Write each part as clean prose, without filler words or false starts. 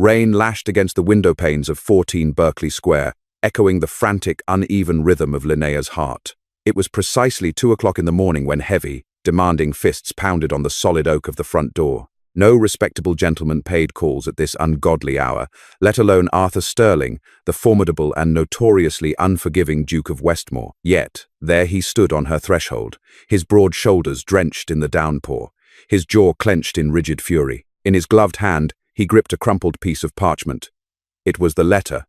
Rain lashed against the window panes of 14 Berkeley Square, echoing the frantic, uneven rhythm of Linnea's heart. It was precisely 2 o'clock in the morning when heavy, demanding fists pounded on the solid oak of the front door. No respectable gentleman paid calls at this ungodly hour, let alone Arthur Sterling, the formidable and notoriously unforgiving Duke of Westmore. Yet, there he stood on her threshold, his broad shoulders drenched in the downpour, his jaw clenched in rigid fury. In his gloved hand, he gripped a crumpled piece of parchment. It was the letter,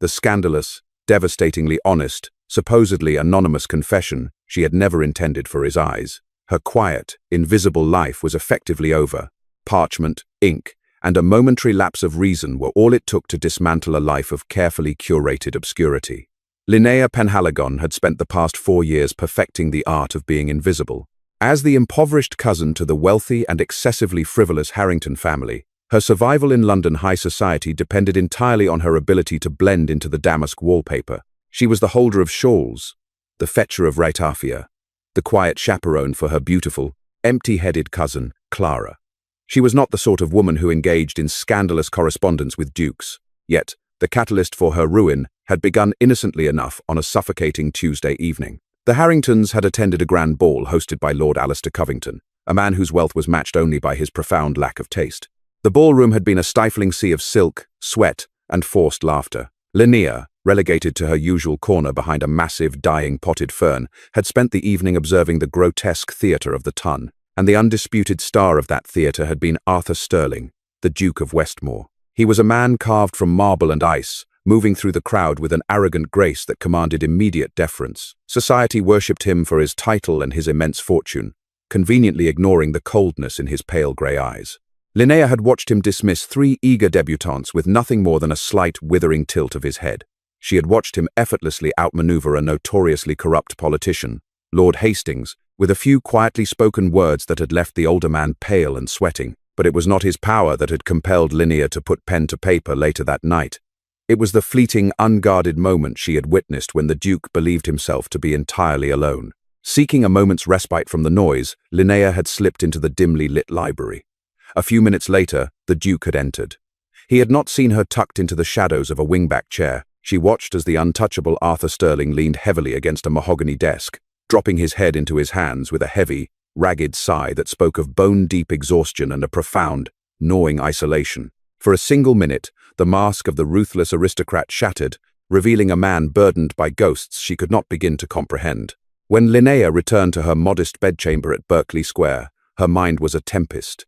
the scandalous, devastatingly honest, supposedly anonymous confession she had never intended for his eyes. Her quiet, invisible life was effectively over. Parchment, ink, and a momentary lapse of reason were all it took to dismantle a life of carefully curated obscurity. Linnea Penhaligon had spent the past 4 years perfecting the art of being invisible. As the impoverished cousin to the wealthy and excessively frivolous Harrington family, her survival in London high society depended entirely on her ability to blend into the damask wallpaper. She was the holder of shawls, the fetcher of ratafia, the quiet chaperone for her beautiful, empty-headed cousin, Clara. She was not the sort of woman who engaged in scandalous correspondence with dukes, yet the catalyst for her ruin had begun innocently enough on a suffocating Tuesday evening. The Harringtons had attended a grand ball hosted by Lord Alistair Covington, a man whose wealth was matched only by his profound lack of taste. The ballroom had been a stifling sea of silk, sweat, and forced laughter. Linnea, relegated to her usual corner behind a massive, dying potted fern, had spent the evening observing the grotesque theatre of the Tun, and the undisputed star of that theatre had been Arthur Sterling, the Duke of Westmore. He was a man carved from marble and ice, moving through the crowd with an arrogant grace that commanded immediate deference. Society worshipped him for his title and his immense fortune, conveniently ignoring the coldness in his pale grey eyes. Linnea had watched him dismiss 3 eager debutantes with nothing more than a slight, withering tilt of his head. She had watched him effortlessly outmaneuver a notoriously corrupt politician, Lord Hastings, with a few quietly spoken words that had left the older man pale and sweating. But it was not his power that had compelled Linnea to put pen to paper later that night. It was the fleeting, unguarded moment she had witnessed when the Duke believed himself to be entirely alone. Seeking a moment's respite from the noise, Linnea had slipped into the dimly lit library. A few minutes later, the Duke had entered. He had not seen her tucked into the shadows of a wingback chair. She watched as the untouchable Arthur Sterling leaned heavily against a mahogany desk, dropping his head into his hands with a heavy, ragged sigh that spoke of bone-deep exhaustion and a profound, gnawing isolation. For a single minute, the mask of the ruthless aristocrat shattered, revealing a man burdened by ghosts she could not begin to comprehend. When Linnea returned to her modest bedchamber at Berkeley Square, her mind was a tempest.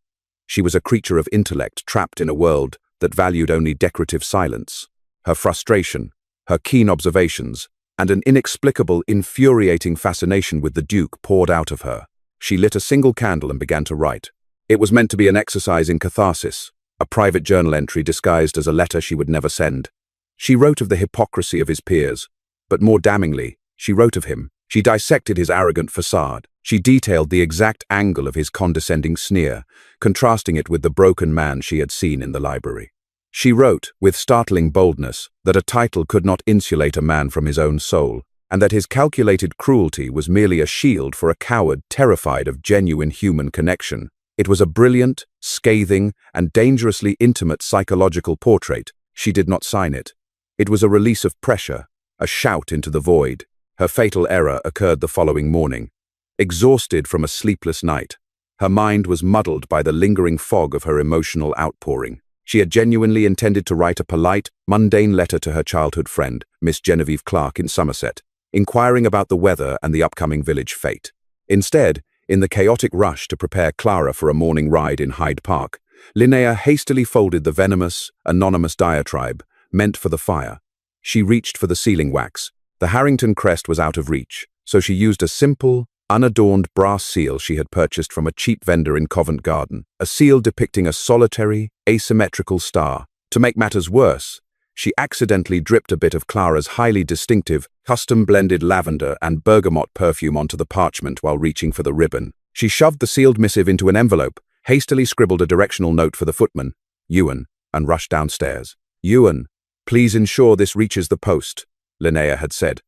She was a creature of intellect trapped in a world that valued only decorative silence. Her frustration, her keen observations, and an inexplicable, infuriating fascination with the Duke poured out of her. She lit a single candle and began to write. It was meant to be an exercise in catharsis, a private journal entry disguised as a letter she would never send. She wrote of the hypocrisy of his peers, but more damningly, she wrote of him. She dissected his arrogant facade. She detailed the exact angle of his condescending sneer, contrasting it with the broken man she had seen in the library. She wrote, with startling boldness, that a title could not insulate a man from his own soul, and that his calculated cruelty was merely a shield for a coward terrified of genuine human connection. It was a brilliant, scathing, and dangerously intimate psychological portrait. She did not sign it. It was a release of pressure, a shout into the void. Her fatal error occurred the following morning. Exhausted from a sleepless night, her mind was muddled by the lingering fog of her emotional outpouring. She had genuinely intended to write a polite, mundane letter to her childhood friend, Miss Genevieve Clark in Somerset, inquiring about the weather and the upcoming village fete. Instead, in the chaotic rush to prepare Clara for a morning ride in Hyde Park, Linnea hastily folded the venomous, anonymous diatribe, meant for the fire. She reached for the sealing wax. The Harrington crest was out of reach, so she used a simple, unadorned brass seal she had purchased from a cheap vendor in Covent Garden, a seal depicting a solitary, asymmetrical star. To make matters worse, she accidentally dripped a bit of Clara's highly distinctive, custom-blended lavender and bergamot perfume onto the parchment while reaching for the ribbon. She shoved the sealed missive into an envelope, hastily scribbled a directional note for the footman, Ewan, and rushed downstairs. "Ewan, please ensure this reaches the post," Linnea had said,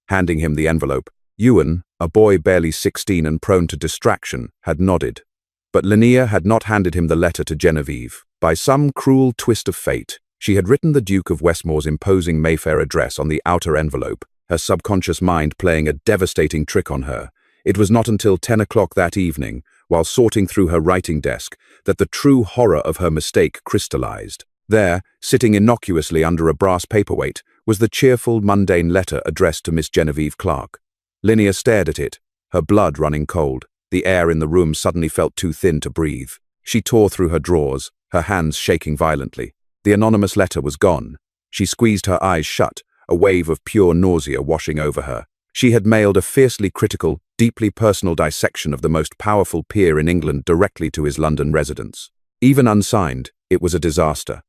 handing him the envelope. Ewan, a boy barely 16 and prone to distraction, had nodded. But Linnea had not handed him the letter to Genevieve. By some cruel twist of fate, She had written the Duke of Westmore's imposing Mayfair address on the outer envelope, her subconscious mind playing a devastating trick on her. It was not until 10 o'clock that evening, while sorting through her writing desk, that the true horror of her mistake crystallized. There, sitting innocuously under a brass paperweight, was the cheerful, mundane letter addressed to Miss Genevieve Clark. Linnea stared at it, her blood running cold. The air in the room suddenly felt too thin to breathe. She tore through her drawers, her hands shaking violently. The anonymous letter was gone. She squeezed her eyes shut, a wave of pure nausea washing over her. She had mailed a fiercely critical, deeply personal dissection of the most powerful peer in England directly to his London residence. Even unsigned, it was a disaster.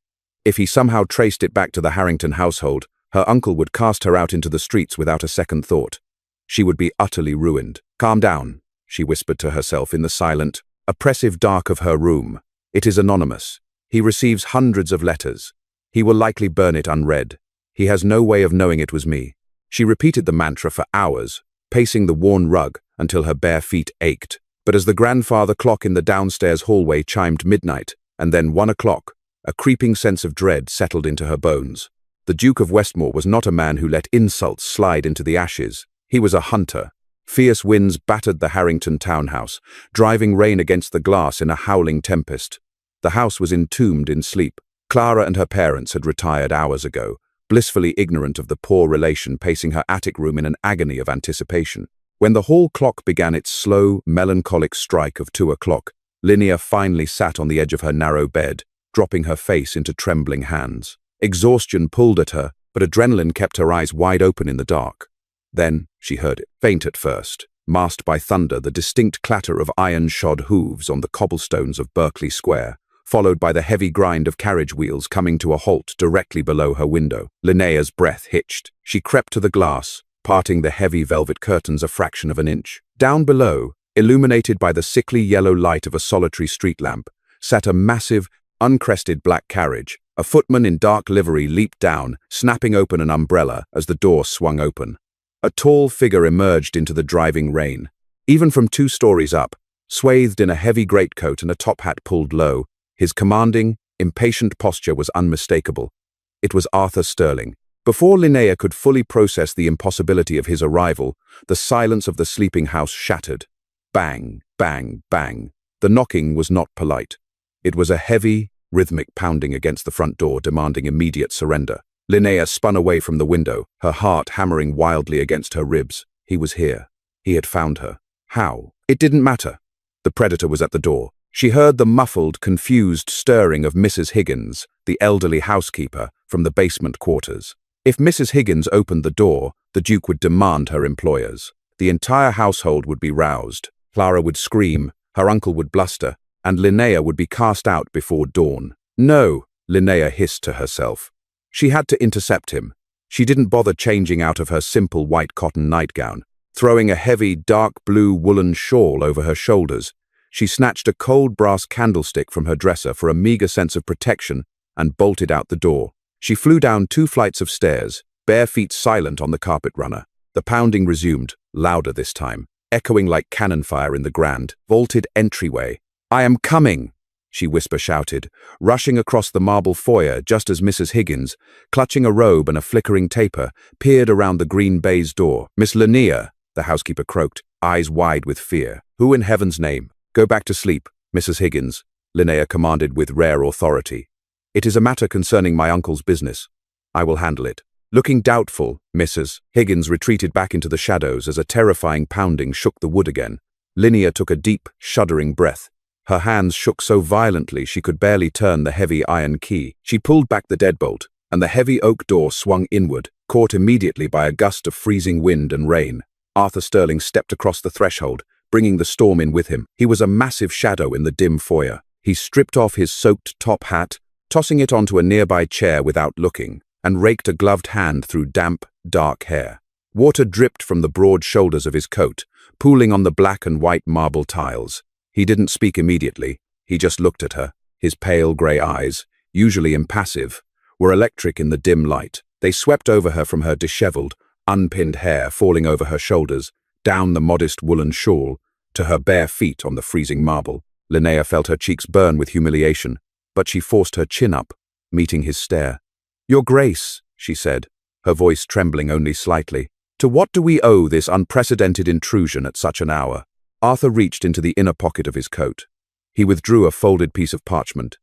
If he somehow traced it back to the Harrington household, her uncle would cast her out into the streets without a second thought. She would be utterly ruined. "Calm down," she whispered to herself in the silent, oppressive dark of her room. "It is anonymous. He receives hundreds of letters. He will likely burn it unread. He has no way of knowing it was me." She repeated the mantra for hours, pacing the worn rug until her bare feet ached. But as the grandfather clock in the downstairs hallway chimed midnight, and then 1 o'clock, a creeping sense of dread settled into her bones. The Duke of Westmore was not a man who let insults slide into the ashes. He was a hunter. Fierce winds battered the Harrington townhouse, driving rain against the glass in a howling tempest. The house was entombed in sleep. Clara and her parents had retired hours ago, blissfully ignorant of the poor relation pacing her attic room in an agony of anticipation. When the hall clock began its slow, melancholic strike of 2 o'clock, Linnea finally sat on the edge of her narrow bed, dropping her face into trembling hands. Exhaustion pulled at her, but adrenaline kept her eyes wide open in the dark. Then she heard it, faint at first, masked by thunder, the distinct clatter of iron-shod hooves on the cobblestones of Berkeley Square, followed by the heavy grind of carriage wheels coming to a halt directly below her window. Linnea's breath hitched. She crept to the glass, parting the heavy velvet curtains a fraction of an inch. Down below, illuminated by the sickly yellow light of a solitary street lamp, sat a massive, uncrested black carriage. A footman in dark livery leaped down, snapping open an umbrella as the door swung open. A tall figure emerged into the driving rain. Even from 2 stories up, swathed in a heavy greatcoat and a top hat pulled low, his commanding, impatient posture was unmistakable. It was Arthur Sterling. Before Linnea could fully process the impossibility of his arrival, the silence of the sleeping house shattered. Bang, bang, bang. The knocking was not polite. It was a heavy, rhythmic pounding against the front door demanding immediate surrender. Linnea spun away from the window, her heart hammering wildly against her ribs. He was here. He had found her. How? It didn't matter. The predator was at the door. She heard the muffled, confused stirring of Mrs. Higgins, the elderly housekeeper, from the basement quarters. If Mrs. Higgins opened the door, the Duke would demand her employers. The entire household would be roused. Clara would scream, her uncle would bluster, and Linnea would be cast out before dawn. No, Linnea hissed to herself. She had to intercept him. She didn't bother changing out of her simple white cotton nightgown. Throwing a heavy, dark blue woolen shawl over her shoulders, she snatched a cold brass candlestick from her dresser for a meager sense of protection and bolted out the door. She flew down 2 flights of stairs, bare feet silent on the carpet runner. The pounding resumed, louder this time, echoing like cannon fire in the grand, vaulted entryway. "I am coming!" she whisper-shouted, rushing across the marble foyer just as Mrs. Higgins, clutching a robe and a flickering taper, peered around the green baize door. "Miss Linnea," the housekeeper croaked, eyes wide with fear. "Who in heaven's name?" "Go back to sleep, Mrs. Higgins," Linnea commanded with rare authority. "It is a matter concerning my uncle's business. I will handle it." Looking doubtful, Mrs. Higgins retreated back into the shadows as a terrifying pounding shook the wood again. Linnea took a deep, shuddering breath. Her hands shook so violently she could barely turn the heavy iron key. She pulled back the deadbolt, and the heavy oak door swung inward, caught immediately by a gust of freezing wind and rain. Arthur Sterling stepped across the threshold, bringing the storm in with him. He was a massive shadow in the dim foyer. He stripped off his soaked top hat, tossing it onto a nearby chair without looking, and raked a gloved hand through damp, dark hair. Water dripped from the broad shoulders of his coat, pooling on the black and white marble tiles. He didn't speak immediately. He just looked at her. His pale grey eyes, usually impassive, were electric in the dim light. They swept over her from her disheveled, unpinned hair falling over her shoulders, down the modest woolen shawl, to her bare feet on the freezing marble. Linnea felt her cheeks burn with humiliation, but she forced her chin up, meeting his stare. "Your Grace," she said, her voice trembling only slightly, "to what do we owe this unprecedented intrusion at such an hour?" Arthur reached into the inner pocket of his coat. He withdrew a folded piece of parchment.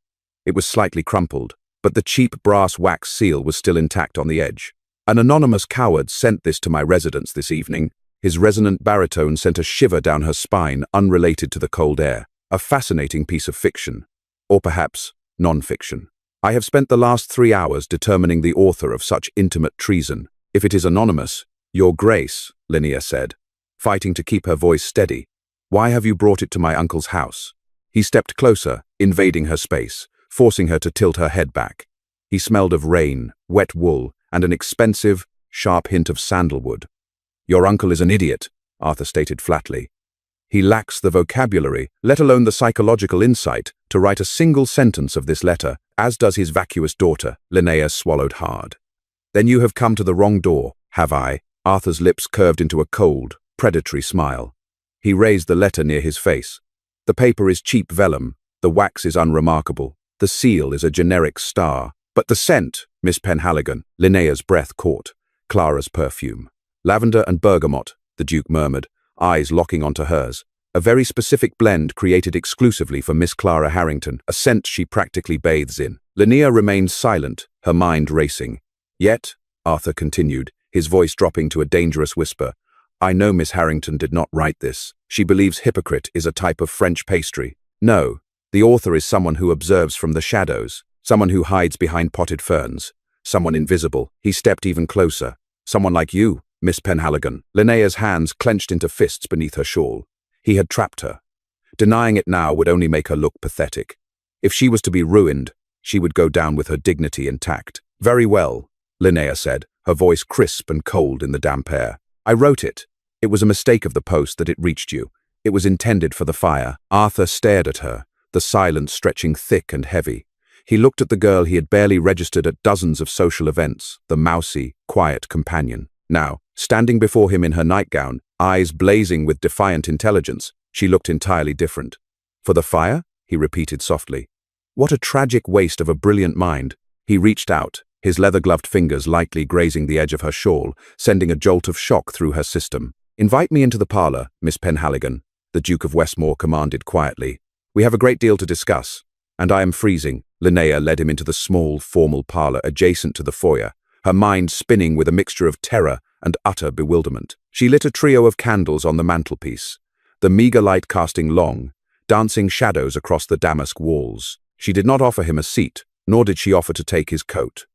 It was slightly crumpled, but the cheap brass wax seal was still intact on the edge. "An anonymous coward sent this to my residence this evening." His resonant baritone sent a shiver down her spine, unrelated to the cold air. "A fascinating piece of fiction. Or perhaps non-fiction. I have spent the last 3 hours determining the author of such intimate treason. If it is anonymous, Your Grace," Linnea said, fighting to keep her voice steady, "why have you brought it to my uncle's house?" He stepped closer, invading her space, forcing her to tilt her head back. He smelled of rain, wet wool, and an expensive, sharp hint of sandalwood. "Your uncle is an idiot," Arthur stated flatly. "He lacks the vocabulary, let alone the psychological insight, to write a single sentence of this letter, as does his vacuous daughter." Linnea swallowed hard. "Then you have come to the wrong door, have I?" Arthur's lips curved into a cold, predatory smile. He raised the letter near his face. "The paper is cheap vellum, the wax is unremarkable, the seal is a generic star. But the scent, Miss Penhaligon," Linnea's breath caught, Clara's perfume. "Lavender and bergamot," the Duke murmured, eyes locking onto hers. "A very specific blend created exclusively for Miss Clara Harrington, a scent she practically bathes in." Linnea remained silent, her mind racing. "Yet," Arthur continued, his voice dropping to a dangerous whisper, "I know Miss Harrington did not write this. She believes hypocrite is a type of French pastry. No, the author is someone who observes from the shadows, someone who hides behind potted ferns, someone invisible." He stepped even closer. "Someone like you, Miss Penhaligon." Linnea's hands clenched into fists beneath her shawl. He had trapped her. Denying it now would only make her look pathetic. If she was to be ruined, she would go down with her dignity intact. "Very well," Linnea said, her voice crisp and cold in the damp air. "I wrote it. It was a mistake of the post that it reached you. It was intended for the fire." Arthur stared at her, the silence stretching thick and heavy. He looked at the girl he had barely registered at dozens of social events, the mousy, quiet companion. Now, standing before him in her nightgown, eyes blazing with defiant intelligence, she looked entirely different. "For the fire?" he repeated softly. "What a tragic waste of a brilliant mind." He reached out, his leather-gloved fingers lightly grazing the edge of her shawl, sending a jolt of shock through her system. "Invite me into the parlor, Miss Penhaligon," the Duke of Westmore commanded quietly. "We have a great deal to discuss, and I am freezing." Linnea led him into the small, formal parlor adjacent to the foyer, her mind spinning with a mixture of terror and utter bewilderment. She lit a trio of candles on the mantelpiece, the meager light casting long, dancing shadows across the damask walls. She did not offer him a seat, nor did she offer to take his coat.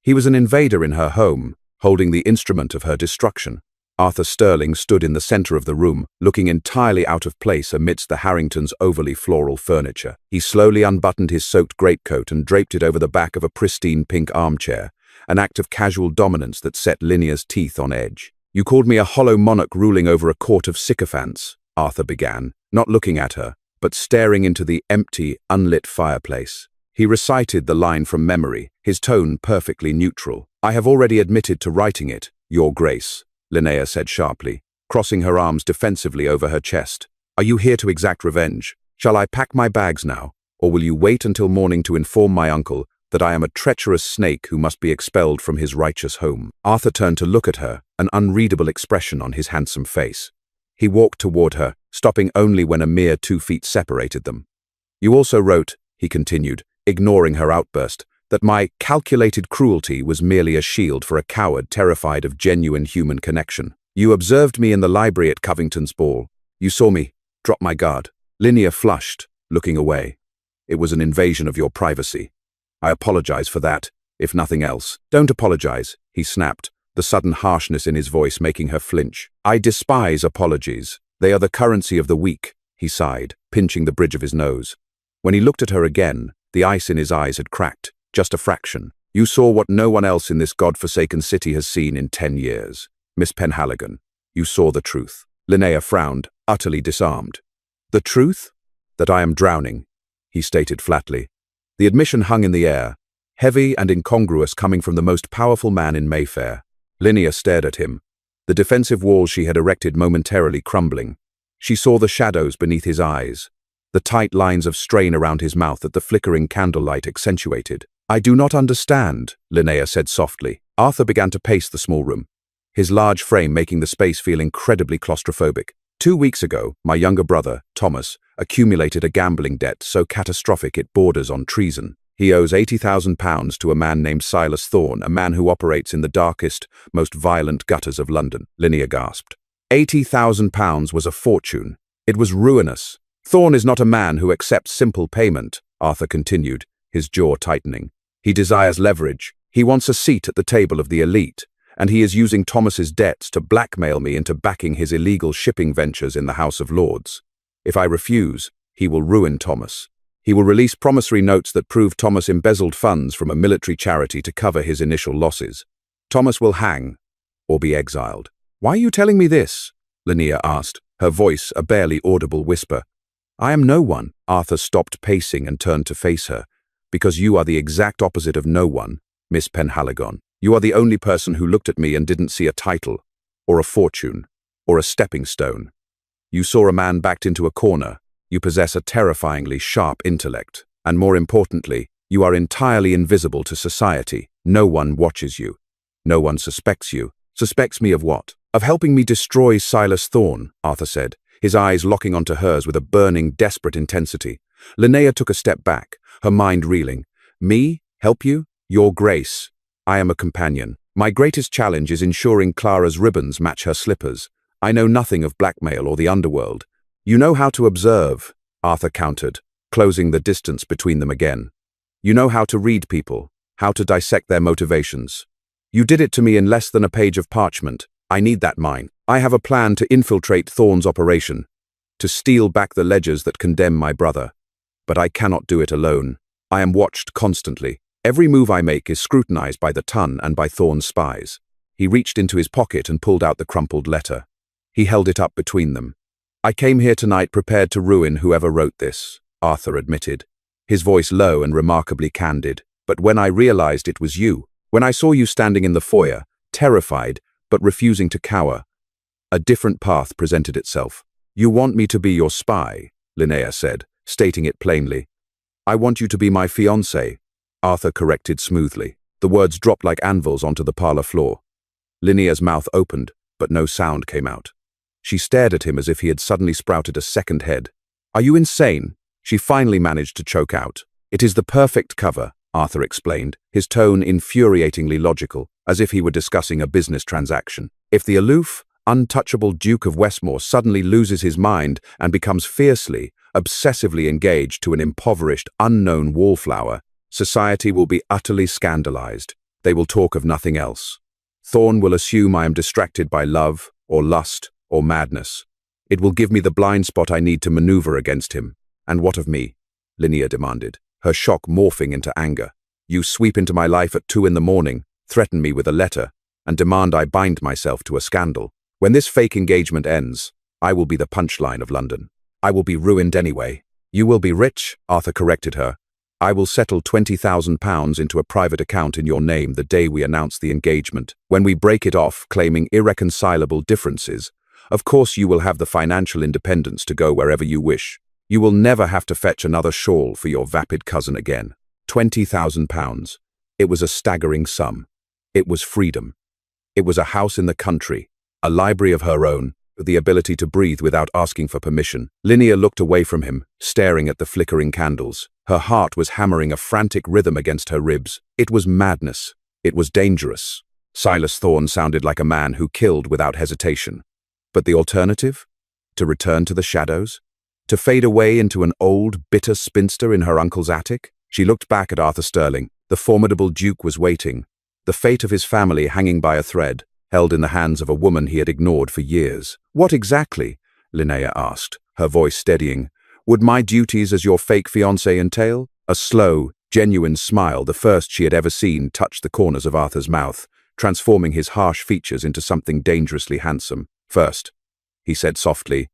He was an invader in her home, holding the instrument of her destruction. Arthur Sterling stood in the center of the room, looking entirely out of place amidst the Harringtons' overly floral furniture. He slowly unbuttoned his soaked greatcoat and draped it over the back of a pristine pink armchair, an act of casual dominance that set Linnea's teeth on edge. "You called me a hollow monarch ruling over a court of sycophants," Arthur began, not looking at her, but staring into the empty, unlit fireplace. He recited the line from memory, his tone perfectly neutral. "I have already admitted to writing it, Your Grace," Linnea said sharply, crossing her arms defensively over her chest. "Are you here to exact revenge? Shall I pack my bags now, or will you wait until morning to inform my uncle that I am a treacherous snake who must be expelled from his righteous home?" Arthur turned to look at her, an unreadable expression on his handsome face. He walked toward her, stopping only when a mere 2 feet separated them. "You also wrote," he continued, ignoring her outburst, "that my calculated cruelty was merely a shield for a coward terrified of genuine human connection. You observed me in the library at Covington's ball. You saw me drop my guard." Linnea flushed, looking away. "It was an invasion of your privacy. I apologize for that, if nothing else." "Don't apologize," he snapped, the sudden harshness in his voice making her flinch. "I despise apologies. They are the currency of the weak," he sighed, pinching the bridge of his nose. When he looked at her again, the ice in his eyes had cracked, just a fraction. "You saw what no one else in this god-forsaken city has seen in 10 years. Miss Penhaligon, you saw the truth." Linnea frowned, utterly disarmed. "The truth?" "That I am drowning," he stated flatly. The admission hung in the air, heavy and incongruous coming from the most powerful man in Mayfair. Linnea stared at him, the defensive wall she had erected momentarily crumbling. She saw the shadows beneath his eyes, the tight lines of strain around his mouth that the flickering candlelight accentuated. I do not understand, Linnea said softly. Arthur began to pace the small room, his large frame making the space feel incredibly claustrophobic. 2 weeks ago, my younger brother, Thomas, accumulated a gambling debt so catastrophic it borders on treason. He owes £80,000 to a man named Silas Thorne, a man who operates in the darkest, most violent gutters of London, Linnea gasped. £80,000 was a fortune. It was ruinous. Thorne is not a man who accepts simple payment, Arthur continued, his jaw tightening. He desires leverage. He wants a seat at the table of the elite, and he is using Thomas's debts to blackmail me into backing his illegal shipping ventures in the House of Lords. If I refuse, he will ruin Thomas. He will release promissory notes that prove Thomas embezzled funds from a military charity to cover his initial losses. Thomas will hang or be exiled. Why are you telling me this? Linnea asked, her voice a barely audible whisper. I am no one. Arthur stopped pacing and turned to face her. Because you are the exact opposite of no one, Miss Penhaligon. You are the only person who looked at me and didn't see a title, or a fortune, or a stepping stone. You saw a man backed into a corner. You possess a terrifyingly sharp intellect. And more importantly, you are entirely invisible to society. No one watches you. No one suspects you. Suspects me of what? Of helping me destroy Silas Thorne, Arthur said, his eyes locking onto hers with a burning, desperate intensity. Linnea took a step back, her mind reeling. Me? Help you? Your Grace. I am a companion. My greatest challenge is ensuring Clara's ribbons match her slippers. I know nothing of blackmail or the underworld. You know how to observe, Arthur countered, closing the distance between them again. You know how to read people, how to dissect their motivations. You did it to me in less than a page of parchment. I need that mine. I have a plan to infiltrate Thorne's operation, to steal back the ledgers that condemn my brother. But I cannot do it alone. I am watched constantly. Every move I make is scrutinized by the Ton and by Thorne's spies. He reached into his pocket and pulled out the crumpled letter. He held it up between them. I came here tonight prepared to ruin whoever wrote this, Arthur admitted, his voice low and remarkably candid. But when I realized it was you, when I saw you standing in the foyer, terrified, but refusing to cower, a different path presented itself. You want me to be your spy, Linnea said, stating it plainly. I want you to be my fiancé, Arthur corrected smoothly. The words dropped like anvils onto the parlor floor. Linnea's mouth opened, but no sound came out. She stared at him as if he had suddenly sprouted a second head. Are you insane? She finally managed to choke out. It is the perfect cover, Arthur explained, his tone infuriatingly logical, as if he were discussing a business transaction. If the aloof, untouchable Duke of Westmore suddenly loses his mind and becomes fiercely, obsessively engaged to an impoverished, unknown wallflower, society will be utterly scandalized. They will talk of nothing else. Thorne will assume I am distracted by love, or lust, or madness. It will give me the blind spot I need to maneuver against him. And what of me? Linnea demanded, her shock morphing into anger. You sweep into my life at 2 a.m, threaten me with a letter, and demand I bind myself to a scandal. When this fake engagement ends, I will be the punchline of London. I will be ruined anyway. You will be rich, Arthur corrected her. I will settle £20,000 into a private account in your name the day we announce the engagement. When we break it off, claiming irreconcilable differences, of course you will have the financial independence to go wherever you wish. You will never have to fetch another shawl for your vapid cousin again. £20,000. It was a staggering sum. It was freedom. It was a house in the country, a library of her own, with the ability to breathe without asking for permission. Linnea looked away from him, staring at the flickering candles. Her heart was hammering a frantic rhythm against her ribs. It was madness. It was dangerous. Silas Thorne sounded like a man who killed without hesitation. But the alternative? To return to the shadows? To fade away into an old, bitter spinster in her uncle's attic? She looked back at Arthur Sterling. The formidable Duke was waiting, the fate of his family hanging by a thread, held in the hands of a woman he had ignored for years. What exactly, Linnea asked, her voice steadying, would my duties as your fake fiancé entail? A slow, genuine smile, the first she had ever seen, touched the corners of Arthur's mouth, transforming his harsh features into something dangerously handsome. First, he said softly,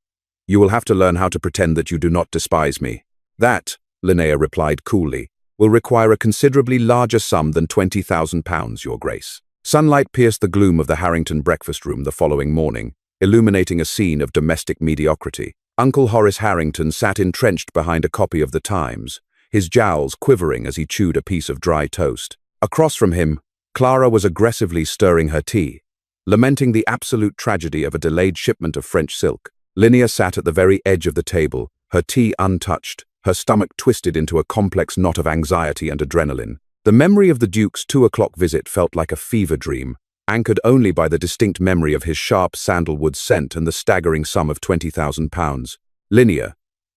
you will have to learn how to pretend that you do not despise me. That, Linnea replied coolly, will require a considerably larger sum than £20,000, Your Grace. Sunlight pierced the gloom of the Harrington breakfast room the following morning, illuminating a scene of domestic mediocrity. Uncle Horace Harrington sat entrenched behind a copy of The Times, his jowls quivering as he chewed a piece of dry toast. Across from him, Clara was aggressively stirring her tea, lamenting the absolute tragedy of a delayed shipment of French silk. Linnea sat at the very edge of the table, her tea untouched, her stomach twisted into a complex knot of anxiety and adrenaline. The memory of the Duke's 2 o'clock visit felt like a fever dream, anchored only by the distinct memory of his sharp sandalwood scent and the staggering sum of £20,000. Linnea,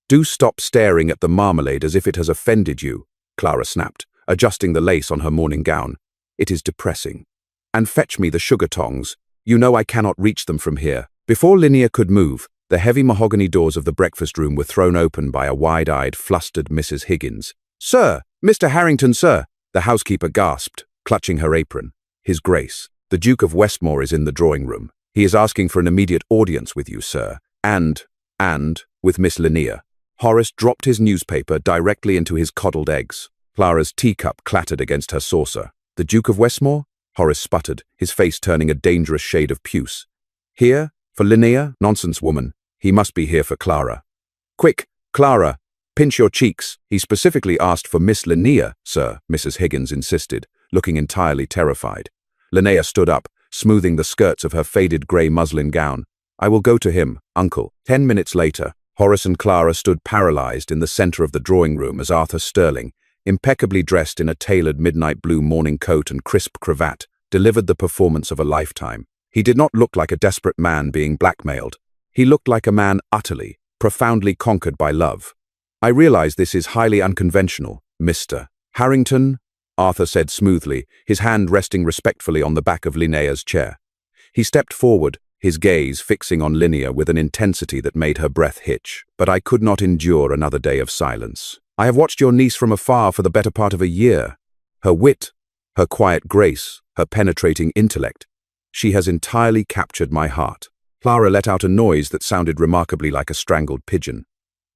do stop staring at the marmalade as if it has offended you, Clara snapped, adjusting the lace on her morning gown. It is depressing. And fetch me the sugar tongs. You know I cannot reach them from here. Before Linnea could move, the heavy mahogany doors of the breakfast room were thrown open by a wide-eyed, flustered Mrs. Higgins. Sir, Mr. Harrington, sir, the housekeeper gasped, clutching her apron. His Grace, the Duke of Westmore is in the drawing room. He is asking for an immediate audience with you, sir. And with Miss Linnea. Horace dropped his newspaper directly into his coddled eggs. Clara's teacup clattered against her saucer. The Duke of Westmore? Horace sputtered, his face turning a dangerous shade of puce. Here? For Linnea? Nonsense, woman. He must be here for Clara. Quick, Clara, pinch your cheeks. He specifically asked for Miss Linnea, sir, Mrs. Higgins insisted, looking entirely terrified. Linnea stood up, smoothing the skirts of her faded grey muslin gown. I will go to him, uncle. 10 minutes later, Horace and Clara stood paralyzed in the center of the drawing room as Arthur Sterling, impeccably dressed in a tailored midnight blue morning coat and crisp cravat, delivered the performance of a lifetime. He did not look like a desperate man being blackmailed. He looked like a man utterly, profoundly conquered by love. I realize this is highly unconventional, Mr. Harrington, Arthur said smoothly, his hand resting respectfully on the back of Linnea's chair. He stepped forward, his gaze fixing on Linnea with an intensity that made her breath hitch. But I could not endure another day of silence. I have watched your niece from afar for the better part of a year. Her wit, her quiet grace, her penetrating intellect. She has entirely captured my heart. Clara let out a noise that sounded remarkably like a strangled pigeon.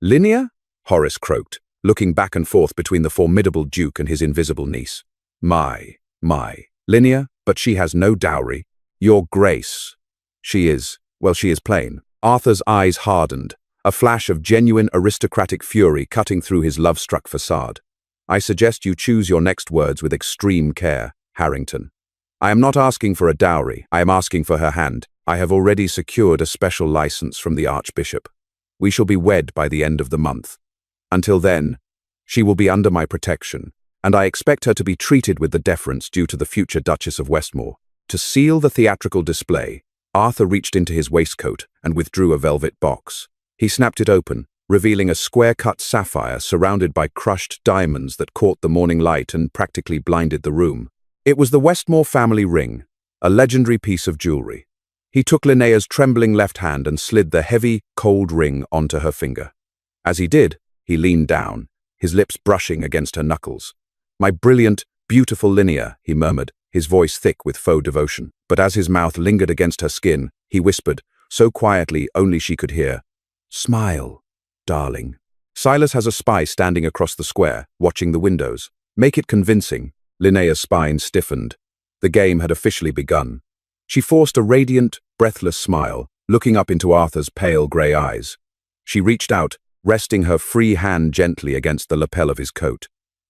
Linnea? Horace croaked, looking back and forth between the formidable Duke and his invisible niece. My. Linnea, but she has no dowry. Your Grace. She is plain. Arthur's eyes hardened, a flash of genuine aristocratic fury cutting through his love-struck facade. I suggest you choose your next words with extreme care, Harrington. I am not asking for a dowry, I am asking for her hand. I have already secured a special license from the Archbishop. We shall be wed by the end of the month. Until then, she will be under my protection, and I expect her to be treated with the deference due to the future Duchess of Westmore. To seal the theatrical display, Arthur reached into his waistcoat and withdrew a velvet box. He snapped it open, revealing a square-cut sapphire surrounded by crushed diamonds that caught the morning light and practically blinded the room. It was the Westmore family ring, a legendary piece of jewelry. He took Linnea's trembling left hand and slid the heavy, cold ring onto her finger. As he did, he leaned down, his lips brushing against her knuckles. My brilliant, beautiful Linnea, he murmured, his voice thick with faux devotion. But as his mouth lingered against her skin, he whispered, so quietly only she could hear, Smile, darling. Silas has a spy standing across the square, watching the windows. Make it convincing. Linnea's spine stiffened. The game had officially begun. She forced a radiant, breathless smile, looking up into Arthur's pale grey eyes. She reached out, resting her free hand gently against the lapel of his coat.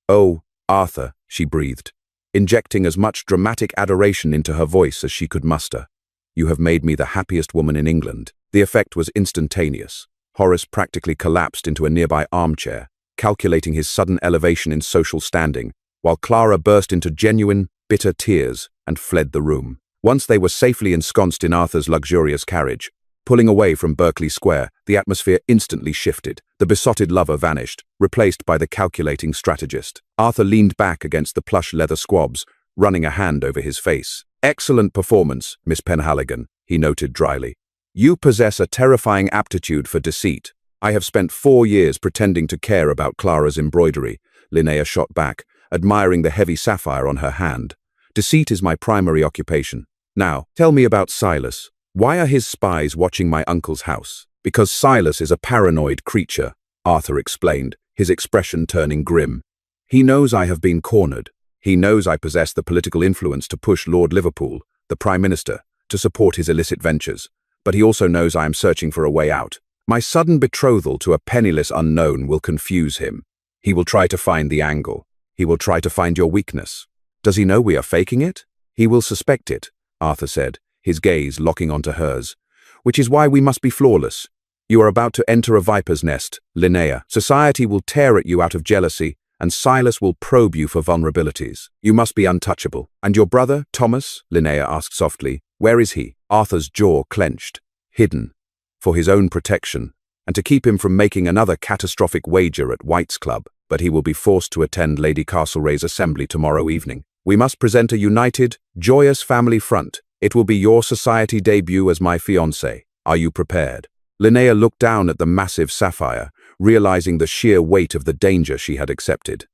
Oh, Arthur, she breathed, injecting as much dramatic adoration into her voice as she could muster. You have made me the happiest woman in England. The effect was instantaneous. Horace practically collapsed into a nearby armchair, calculating his sudden elevation in social standing, while Clara burst into genuine, bitter tears and fled the room. Once they were safely ensconced in Arthur's luxurious carriage, pulling away from Berkeley Square, the atmosphere instantly shifted. The besotted lover vanished, replaced by the calculating strategist. Arthur leaned back against the plush leather squabs, running a hand over his face. Excellent performance, Miss Penhaligon, he noted dryly. You possess a terrifying aptitude for deceit. I have spent 4 years pretending to care about Clara's embroidery, Linnea shot back, admiring the heavy sapphire on her hand. Deceit is my primary occupation. Now, tell me about Silas. Why are his spies watching my uncle's house? Because Silas is a paranoid creature, Arthur explained, his expression turning grim. He knows I have been cornered. He knows I possess the political influence to push Lord Liverpool, the Prime Minister, to support his illicit ventures. But he also knows I am searching for a way out. My sudden betrothal to a penniless unknown will confuse him. He will try to find the angle. He will try to find your weakness. Does he know we are faking it? He will suspect it, Arthur said, his gaze locking onto hers. Which is why we must be flawless. You are about to enter a viper's nest, Linnea. Society will tear at you out of jealousy, and Silas will probe you for vulnerabilities. You must be untouchable. And your brother, Thomas? Linnea asked softly. Where is he? Arthur's jaw clenched. Hidden. For his own protection, and to keep him from making another catastrophic wager at White's Club. But he will be forced to attend Lady Castlereagh's assembly tomorrow evening. We must present a united, joyous family front. It will be your society debut as my fiancé. Are you prepared? Linnea looked down at the massive sapphire, realizing the sheer weight of the danger she had accepted.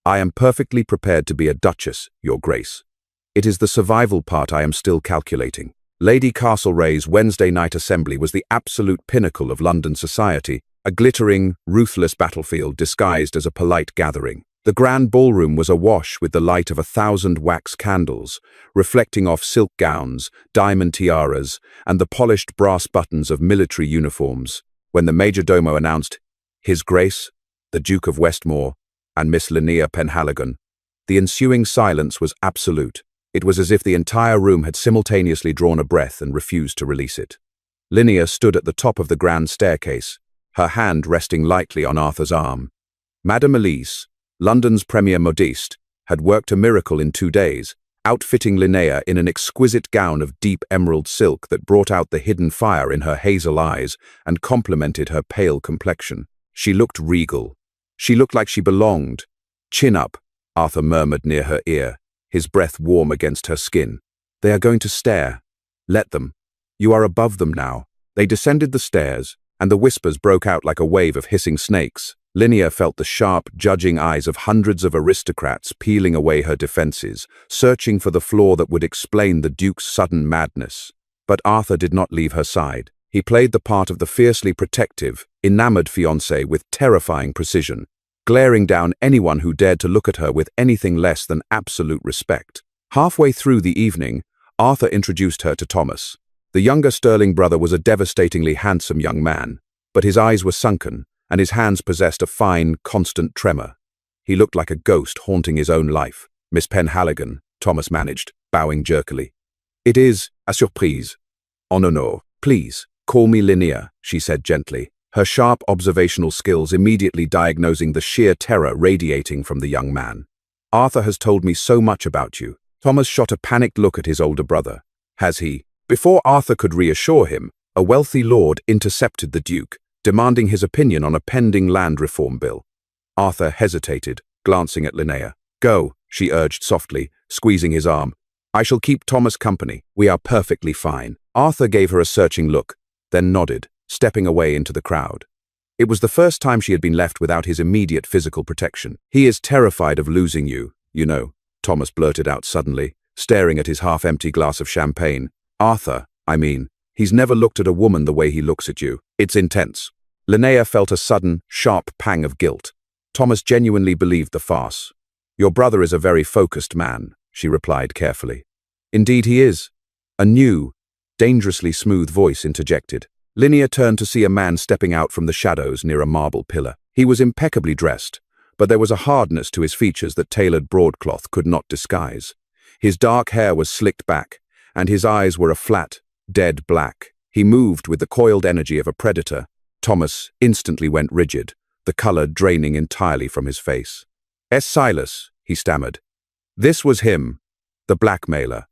I am perfectly prepared to be a duchess, Your Grace. It is the survival part I am still calculating. Lady Castlereagh's Wednesday night assembly was the absolute pinnacle of London society, a glittering, ruthless battlefield disguised as a polite gathering. The grand ballroom was awash with the light of 1,000 wax candles, reflecting off silk gowns, diamond tiaras, and the polished brass buttons of military uniforms, when the majordomo announced, His Grace, the Duke of Westmore, and Miss Linnea Penhaligon. The ensuing silence was absolute. It was as if the entire room had simultaneously drawn a breath and refused to release it. Linnea stood at the top of the grand staircase, her hand resting lightly on Arthur's arm. Madame Elise, London's premier modiste, had worked a miracle in 2 days, outfitting Linnea in an exquisite gown of deep emerald silk that brought out the hidden fire in her hazel eyes and complemented her pale complexion. She looked regal. She looked like she belonged. Chin up, Arthur murmured near her ear, his breath warm against her skin. They are going to stare. Let them. You are above them now. They descended the stairs, and the whispers broke out like a wave of hissing snakes. Linnea felt the sharp, judging eyes of hundreds of aristocrats peeling away her defenses, searching for the flaw that would explain the Duke's sudden madness. But Arthur did not leave her side. He played the part of the fiercely protective, enamored fiancé with terrifying precision, glaring down anyone who dared to look at her with anything less than absolute respect. Halfway through the evening, Arthur introduced her to Thomas. The younger Sterling brother was a devastatingly handsome young man, but his eyes were sunken, and his hands possessed a fine, constant tremor. He looked like a ghost haunting his own life. Miss Penhaligon, Thomas managed, bowing jerkily. It is a surprise. En honneur, please, call me Linnea, she said gently, her sharp observational skills immediately diagnosing the sheer terror radiating from the young man. Arthur has told me so much about you. Thomas shot a panicked look at his older brother. Has he? Before Arthur could reassure him, a wealthy lord intercepted the Duke, demanding his opinion on a pending land reform bill. Arthur hesitated, glancing at Linnea. Go, she urged softly, squeezing his arm. I shall keep Thomas company. We are perfectly fine. Arthur gave her a searching look, then nodded, stepping away into the crowd. It was the first time she had been left without his immediate physical protection. He is terrified of losing you, you know, Thomas blurted out suddenly, staring at his half-empty glass of champagne. Arthur, I mean, he's never looked at a woman the way he looks at you. It's intense. Linnea felt a sudden, sharp pang of guilt. Thomas genuinely believed the farce. Your brother is a very focused man, she replied carefully. Indeed he is. A new, dangerously smooth voice interjected. Linnea turned to see a man stepping out from the shadows near a marble pillar. He was impeccably dressed, but there was a hardness to his features that tailored broadcloth could not disguise. His dark hair was slicked back, and his eyes were a flat, dead black. He moved with the coiled energy of a predator. Thomas instantly went rigid, the color draining entirely from his face. Silas, he stammered. This was him, the blackmailer,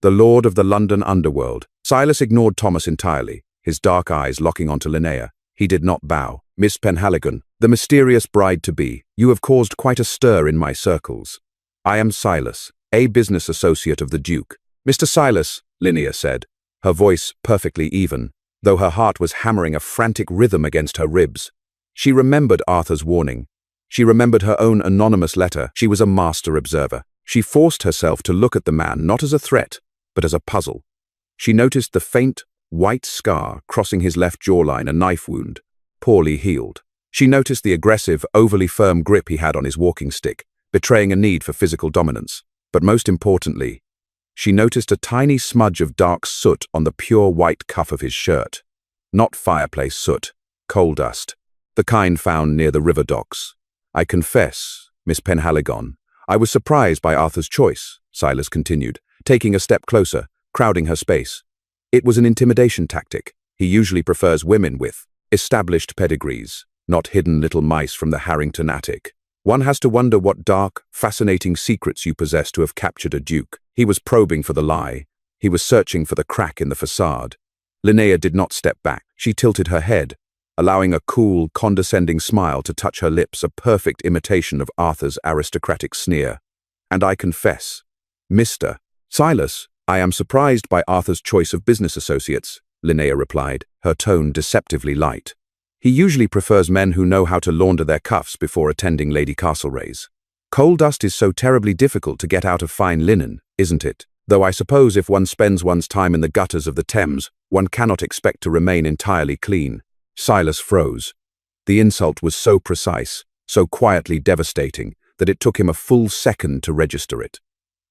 the lord of the London underworld. Silas ignored Thomas entirely, his dark eyes locking onto Linnea. He did not bow. Miss Penhaligon, the mysterious bride-to-be, you have caused quite a stir in my circles. I am Silas, a business associate of the Duke. Mr. Silas, Linnea said, her voice perfectly even, though her heart was hammering a frantic rhythm against her ribs. She remembered Arthur's warning. She remembered her own anonymous letter. She was a master observer. She forced herself to look at the man not as a threat, but as a puzzle. She noticed the faint, white scar crossing his left jawline, a knife wound, poorly healed. She noticed the aggressive, overly firm grip he had on his walking stick, betraying a need for physical dominance. But most importantly, she noticed a tiny smudge of dark soot on the pure white cuff of his shirt. Not fireplace soot, coal dust, the kind found near the river docks. I confess, Miss Penhaligon, I was surprised by Arthur's choice, Silas continued, taking a step closer, crowding her space. It was an intimidation tactic. He usually prefers women with established pedigrees, not hidden little mice from the Harrington attic. One has to wonder what dark, fascinating secrets you possess to have captured a duke. He was probing for the lie. He was searching for the crack in the facade. Linnea did not step back. She tilted her head, allowing a cool, condescending smile to touch her lips, a perfect imitation of Arthur's aristocratic sneer. And I confess, Mr. Silas, I am surprised by Arthur's choice of business associates, Linnea replied, her tone deceptively light. He usually prefers men who know how to launder their cuffs before attending Lady Castlereagh's. Coal dust is so terribly difficult to get out of fine linen, isn't it? Though I suppose if one spends one's time in the gutters of the Thames, one cannot expect to remain entirely clean. Silas froze. The insult was so precise, so quietly devastating, that it took him a full second to register it.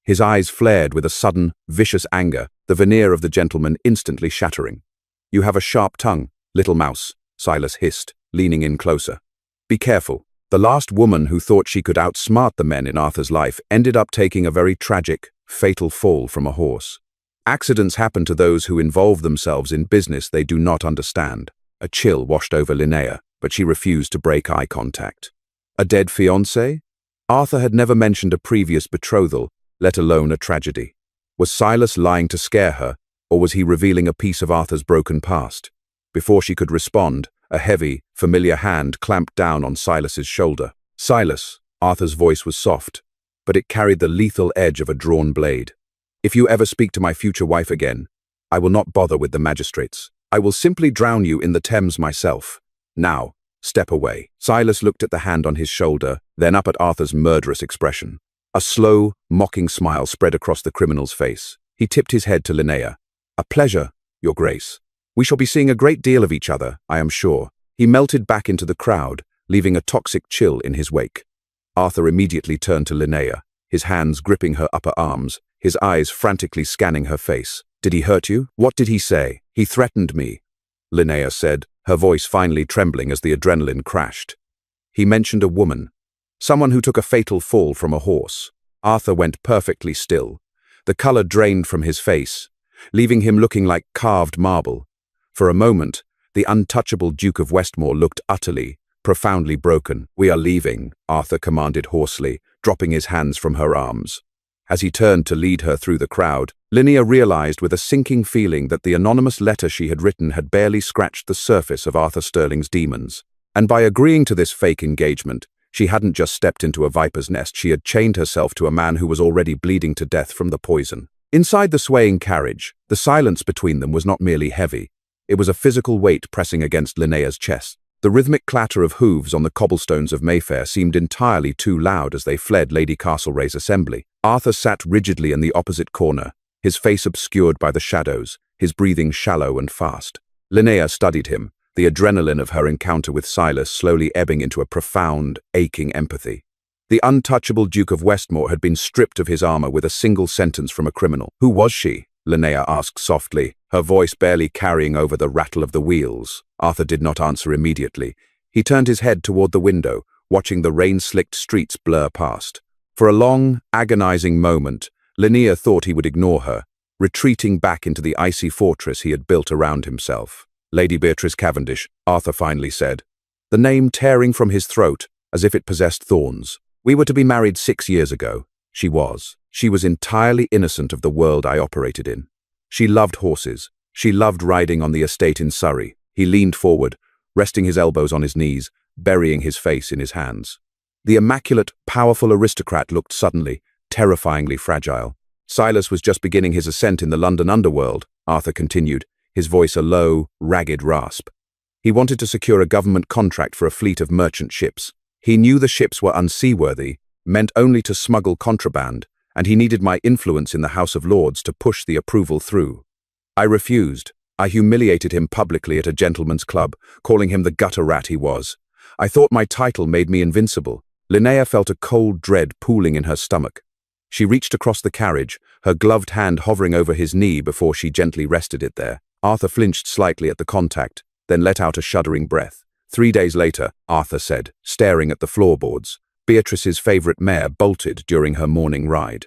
His eyes flared with a sudden, vicious anger, the veneer of the gentleman instantly shattering. You have a sharp tongue, little mouse, Silas hissed, leaning in closer. Be careful. The last woman who thought she could outsmart the men in Arthur's life ended up taking a very tragic, fatal fall from a horse. Accidents happen to those who involve themselves in business they do not understand. A chill washed over Linnea, but she refused to break eye contact. A dead fiancé? Arthur had never mentioned a previous betrothal, let alone a tragedy. Was Silas lying to scare her, or was he revealing a piece of Arthur's broken past? Before she could respond, a heavy, familiar hand clamped down on Silas's shoulder. Silas, Arthur's voice was soft, but it carried the lethal edge of a drawn blade. If you ever speak to my future wife again, I will not bother with the magistrates. I will simply drown you in the Thames myself. Now, step away. Silas looked at the hand on his shoulder, then up at Arthur's murderous expression. A slow, mocking smile spread across the criminal's face. He tipped his head to Linnea. A pleasure, Your Grace. We shall be seeing a great deal of each other, I am sure. He melted back into the crowd, leaving a toxic chill in his wake. Arthur immediately turned to Linnea, his hands gripping her upper arms, his eyes frantically scanning her face. Did he hurt you? What did he say? He threatened me, Linnea said, her voice finally trembling as the adrenaline crashed. He mentioned a woman, someone who took a fatal fall from a horse. Arthur went perfectly still. The color drained from his face, leaving him looking like carved marble. For a moment, the untouchable Duke of Westmore looked utterly, profoundly broken. We are leaving, Arthur commanded hoarsely, dropping his hands from her arms. As he turned to lead her through the crowd, Linnea realized with a sinking feeling that the anonymous letter she had written had barely scratched the surface of Arthur Sterling's demons. And by agreeing to this fake engagement, she hadn't just stepped into a viper's nest, she had chained herself to a man who was already bleeding to death from the poison. Inside the swaying carriage, the silence between them was not merely heavy. It was a physical weight pressing against Linnea's chest. The rhythmic clatter of hooves on the cobblestones of Mayfair seemed entirely too loud as they fled Lady Castlereagh's assembly. Arthur sat rigidly in the opposite corner, his face obscured by the shadows, his breathing shallow and fast. Linnea studied him, the adrenaline of her encounter with Silas slowly ebbing into a profound, aching empathy. The untouchable Duke of Westmore had been stripped of his armor with a single sentence from a criminal. Who was she? Linnea asked softly, her voice barely carrying over the rattle of the wheels. Arthur did not answer immediately. He turned his head toward the window, watching the rain-slicked streets blur past. For a long, agonizing moment, Linnea thought he would ignore her, retreating back into the icy fortress he had built around himself. Lady Beatrice Cavendish, Arthur finally said, the name tearing from his throat as if it possessed thorns. We were to be married 6 years ago. She was. She was entirely innocent of the world I operated in. She loved horses. She loved riding on the estate in Surrey. He leaned forward, resting his elbows on his knees, burying his face in his hands. The immaculate, powerful aristocrat looked suddenly, terrifyingly fragile. Silas was just beginning his ascent in the London underworld, Arthur continued, his voice a low, ragged rasp. He wanted to secure a government contract for a fleet of merchant ships. He knew the ships were unseaworthy, meant only to smuggle contraband, and he needed my influence in the House of Lords to push the approval through. I refused. I humiliated him publicly at a gentleman's club, calling him the gutter rat he was. I thought my title made me invincible. Linnea felt a cold dread pooling in her stomach. She reached across the carriage, her gloved hand hovering over his knee before she gently rested it there. Arthur flinched slightly at the contact, then let out a shuddering breath. 3 days later, Arthur said, staring at the floorboards. Beatrice's favorite mare bolted during her morning ride.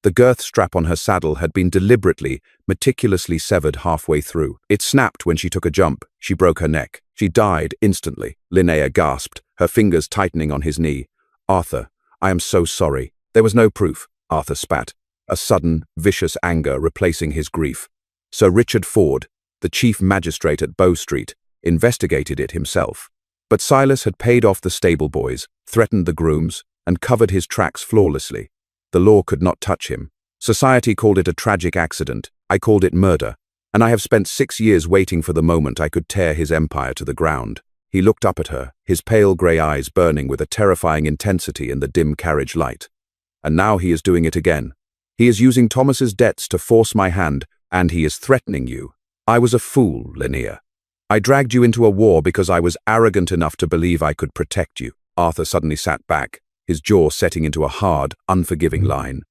The girth strap on her saddle had been deliberately, meticulously severed halfway through. It snapped when she took a jump. She broke her neck. She died instantly. Linnea gasped, her fingers tightening on his knee. Arthur, I am so sorry. There was no proof, Arthur spat, a sudden, vicious anger replacing his grief. Sir Richard Ford, the chief magistrate at Bow Street, investigated it himself. But Silas had paid off the stable boys, threatened the grooms, and covered his tracks flawlessly. The law could not touch him. Society called it a tragic accident. I called it murder. And I have spent 6 years waiting for the moment I could tear his empire to the ground. He looked up at her, his pale grey eyes burning with a terrifying intensity in the dim carriage light. And now he is doing it again. He is using Thomas's debts to force my hand, and he is threatening you. I was a fool, Linnea. I dragged you into a war because I was arrogant enough to believe I could protect you. Arthur suddenly sat back, his jaw setting into a hard, unforgiving line.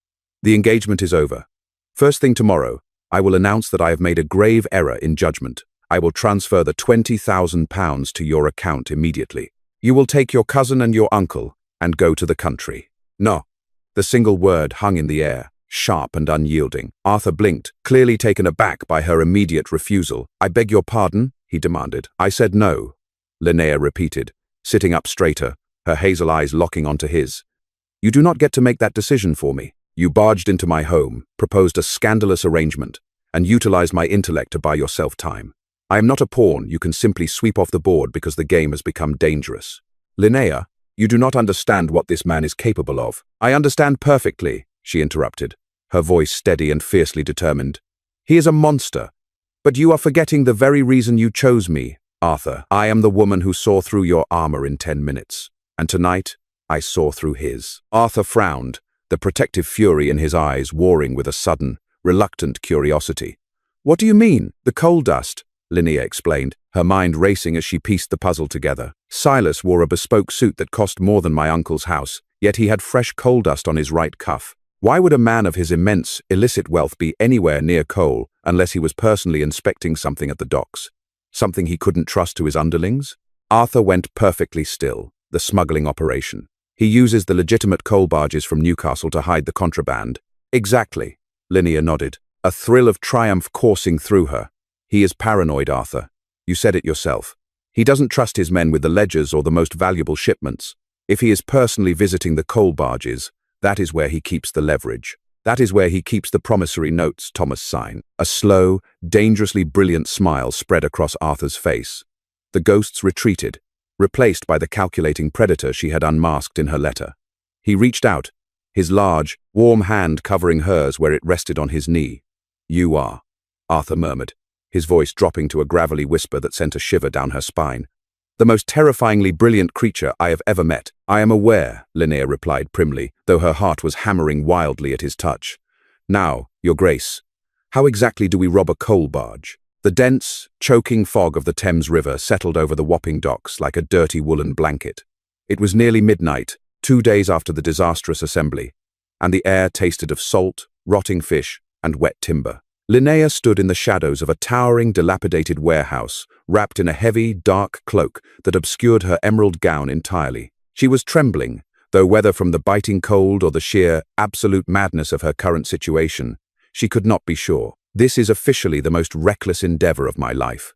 The engagement is over. First thing tomorrow, I will announce that I have made a grave error in judgment. I will transfer the £20,000 to your account immediately. You will take your cousin and your uncle and go to the country. No. The single word hung in the air, sharp and unyielding. Arthur blinked, clearly taken aback by her immediate refusal. I beg your pardon, he demanded. I said no, Linnea repeated, sitting up straighter, her hazel eyes locking onto his. You do not get to make that decision for me. You barged into my home, proposed a scandalous arrangement, and utilized my intellect to buy yourself time. I am not a pawn you can simply sweep off the board because the game has become dangerous. Linnea, you do not understand what this man is capable of. I understand perfectly, she interrupted, her voice steady and fiercely determined. He is a monster. But you are forgetting the very reason you chose me, Arthur. I am the woman who saw through your armor in 10 minutes. And tonight, I saw through his. Arthur frowned, the protective fury in his eyes warring with a sudden, reluctant curiosity. What do you mean? The coal dust, Linnea explained, her mind racing as she pieced the puzzle together. Silas wore a bespoke suit that cost more than my uncle's house, yet he had fresh coal dust on his right cuff. Why would a man of his immense, illicit wealth be anywhere near coal unless he was personally inspecting something at the docks? Something he couldn't trust to his underlings? Arthur went perfectly still. The smuggling operation. He uses the legitimate coal barges from Newcastle to hide the contraband. Exactly, Linnea nodded, a thrill of triumph coursing through her. He is paranoid, Arthur. You said it yourself. He doesn't trust his men with the ledgers or the most valuable shipments. If he is personally visiting the coal barges, that is where he keeps the leverage. That is where he keeps the promissory notes Thomas signed. A slow, dangerously brilliant smile spread across Arthur's face. The ghosts retreated, replaced by the calculating predator she had unmasked in her letter. He reached out, his large, warm hand covering hers where it rested on his knee. You are, Arthur murmured, his voice dropping to a gravelly whisper that sent a shiver down her spine. The most terrifyingly brilliant creature I have ever met. I am aware, Linnea replied primly, though her heart was hammering wildly at his touch. Now, Your Grace, how exactly do we rob a coal barge? The dense, choking fog of the Thames River settled over the Wapping docks like a dirty woolen blanket. It was nearly midnight, 2 days after the disastrous assembly, and the air tasted of salt, rotting fish, and wet timber. Linnea stood in the shadows of a towering, dilapidated warehouse, wrapped in a heavy, dark cloak that obscured her emerald gown entirely. She was trembling, though whether from the biting cold or the sheer, absolute madness of her current situation, she could not be sure. This is officially the most reckless endeavour of my life,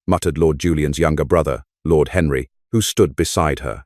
muttered Lord Julian's younger brother, Lord Henry, who stood beside her.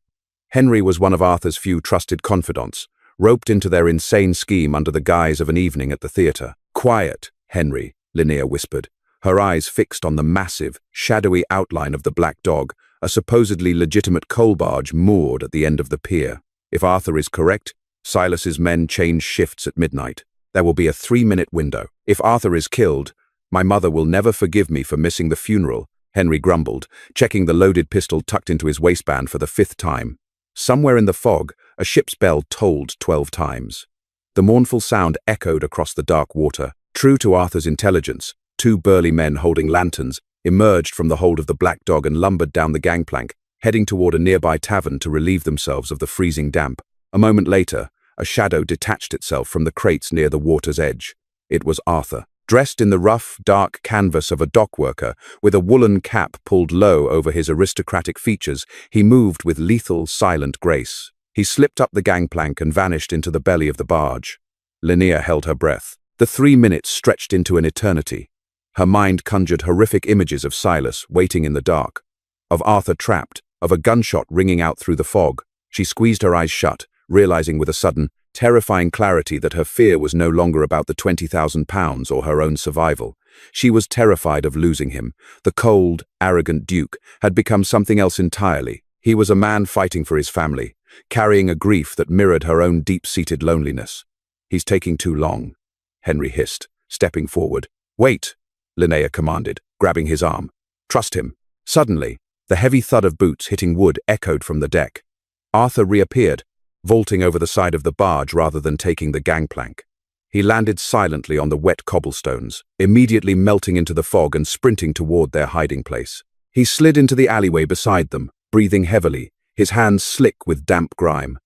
Henry was one of Arthur's few trusted confidants, roped into their insane scheme under the guise of an evening at the theatre. Quiet, Henry, Linnea whispered, her eyes fixed on the massive, shadowy outline of the Black Dog, a supposedly legitimate coal barge moored at the end of the pier. If Arthur is correct, Silas's men change shifts at midnight. There will be a 3-minute window. If Arthur is killed, my mother will never forgive me for missing the funeral, Henry grumbled, checking the loaded pistol tucked into his waistband for the 5th time. Somewhere in the fog, a ship's bell tolled 12 times. The mournful sound echoed across the dark water. True to Arthur's intelligence, 2 burly men holding lanterns emerged from the hold of the Black Dog and lumbered down the gangplank, heading toward a nearby tavern to relieve themselves of the freezing damp. A moment later, a shadow detached itself from the crates near the water's edge. It was Arthur, Dressed in the rough, dark canvas of a dock worker, with a woolen cap pulled low over his aristocratic features, he moved with lethal, silent grace. He slipped up the gangplank and vanished into the belly of the barge. Linnea held her breath. The 3 minutes stretched into an eternity. Her mind conjured horrific images of Silas waiting in the dark, of Arthur trapped, of a gunshot ringing out through the fog. She squeezed her eyes shut, realizing with a sudden, terrifying clarity that her fear was no longer about the £20,000 or her own survival. She was terrified of losing him. The cold, arrogant Duke had become something else entirely. He was a man fighting for his family, carrying a grief that mirrored her own deep-seated loneliness. "He's taking too long," Henry hissed, stepping forward. "Wait," Linnea commanded, grabbing his arm. "Trust him." Suddenly, the heavy thud of boots hitting wood echoed from the deck. Arthur reappeared, vaulting over the side of the barge rather than taking the gangplank. He landed silently on the wet cobblestones, immediately melting into the fog and sprinting toward their hiding place. He slid into the alleyway beside them, breathing heavily, his hands slick with damp grime.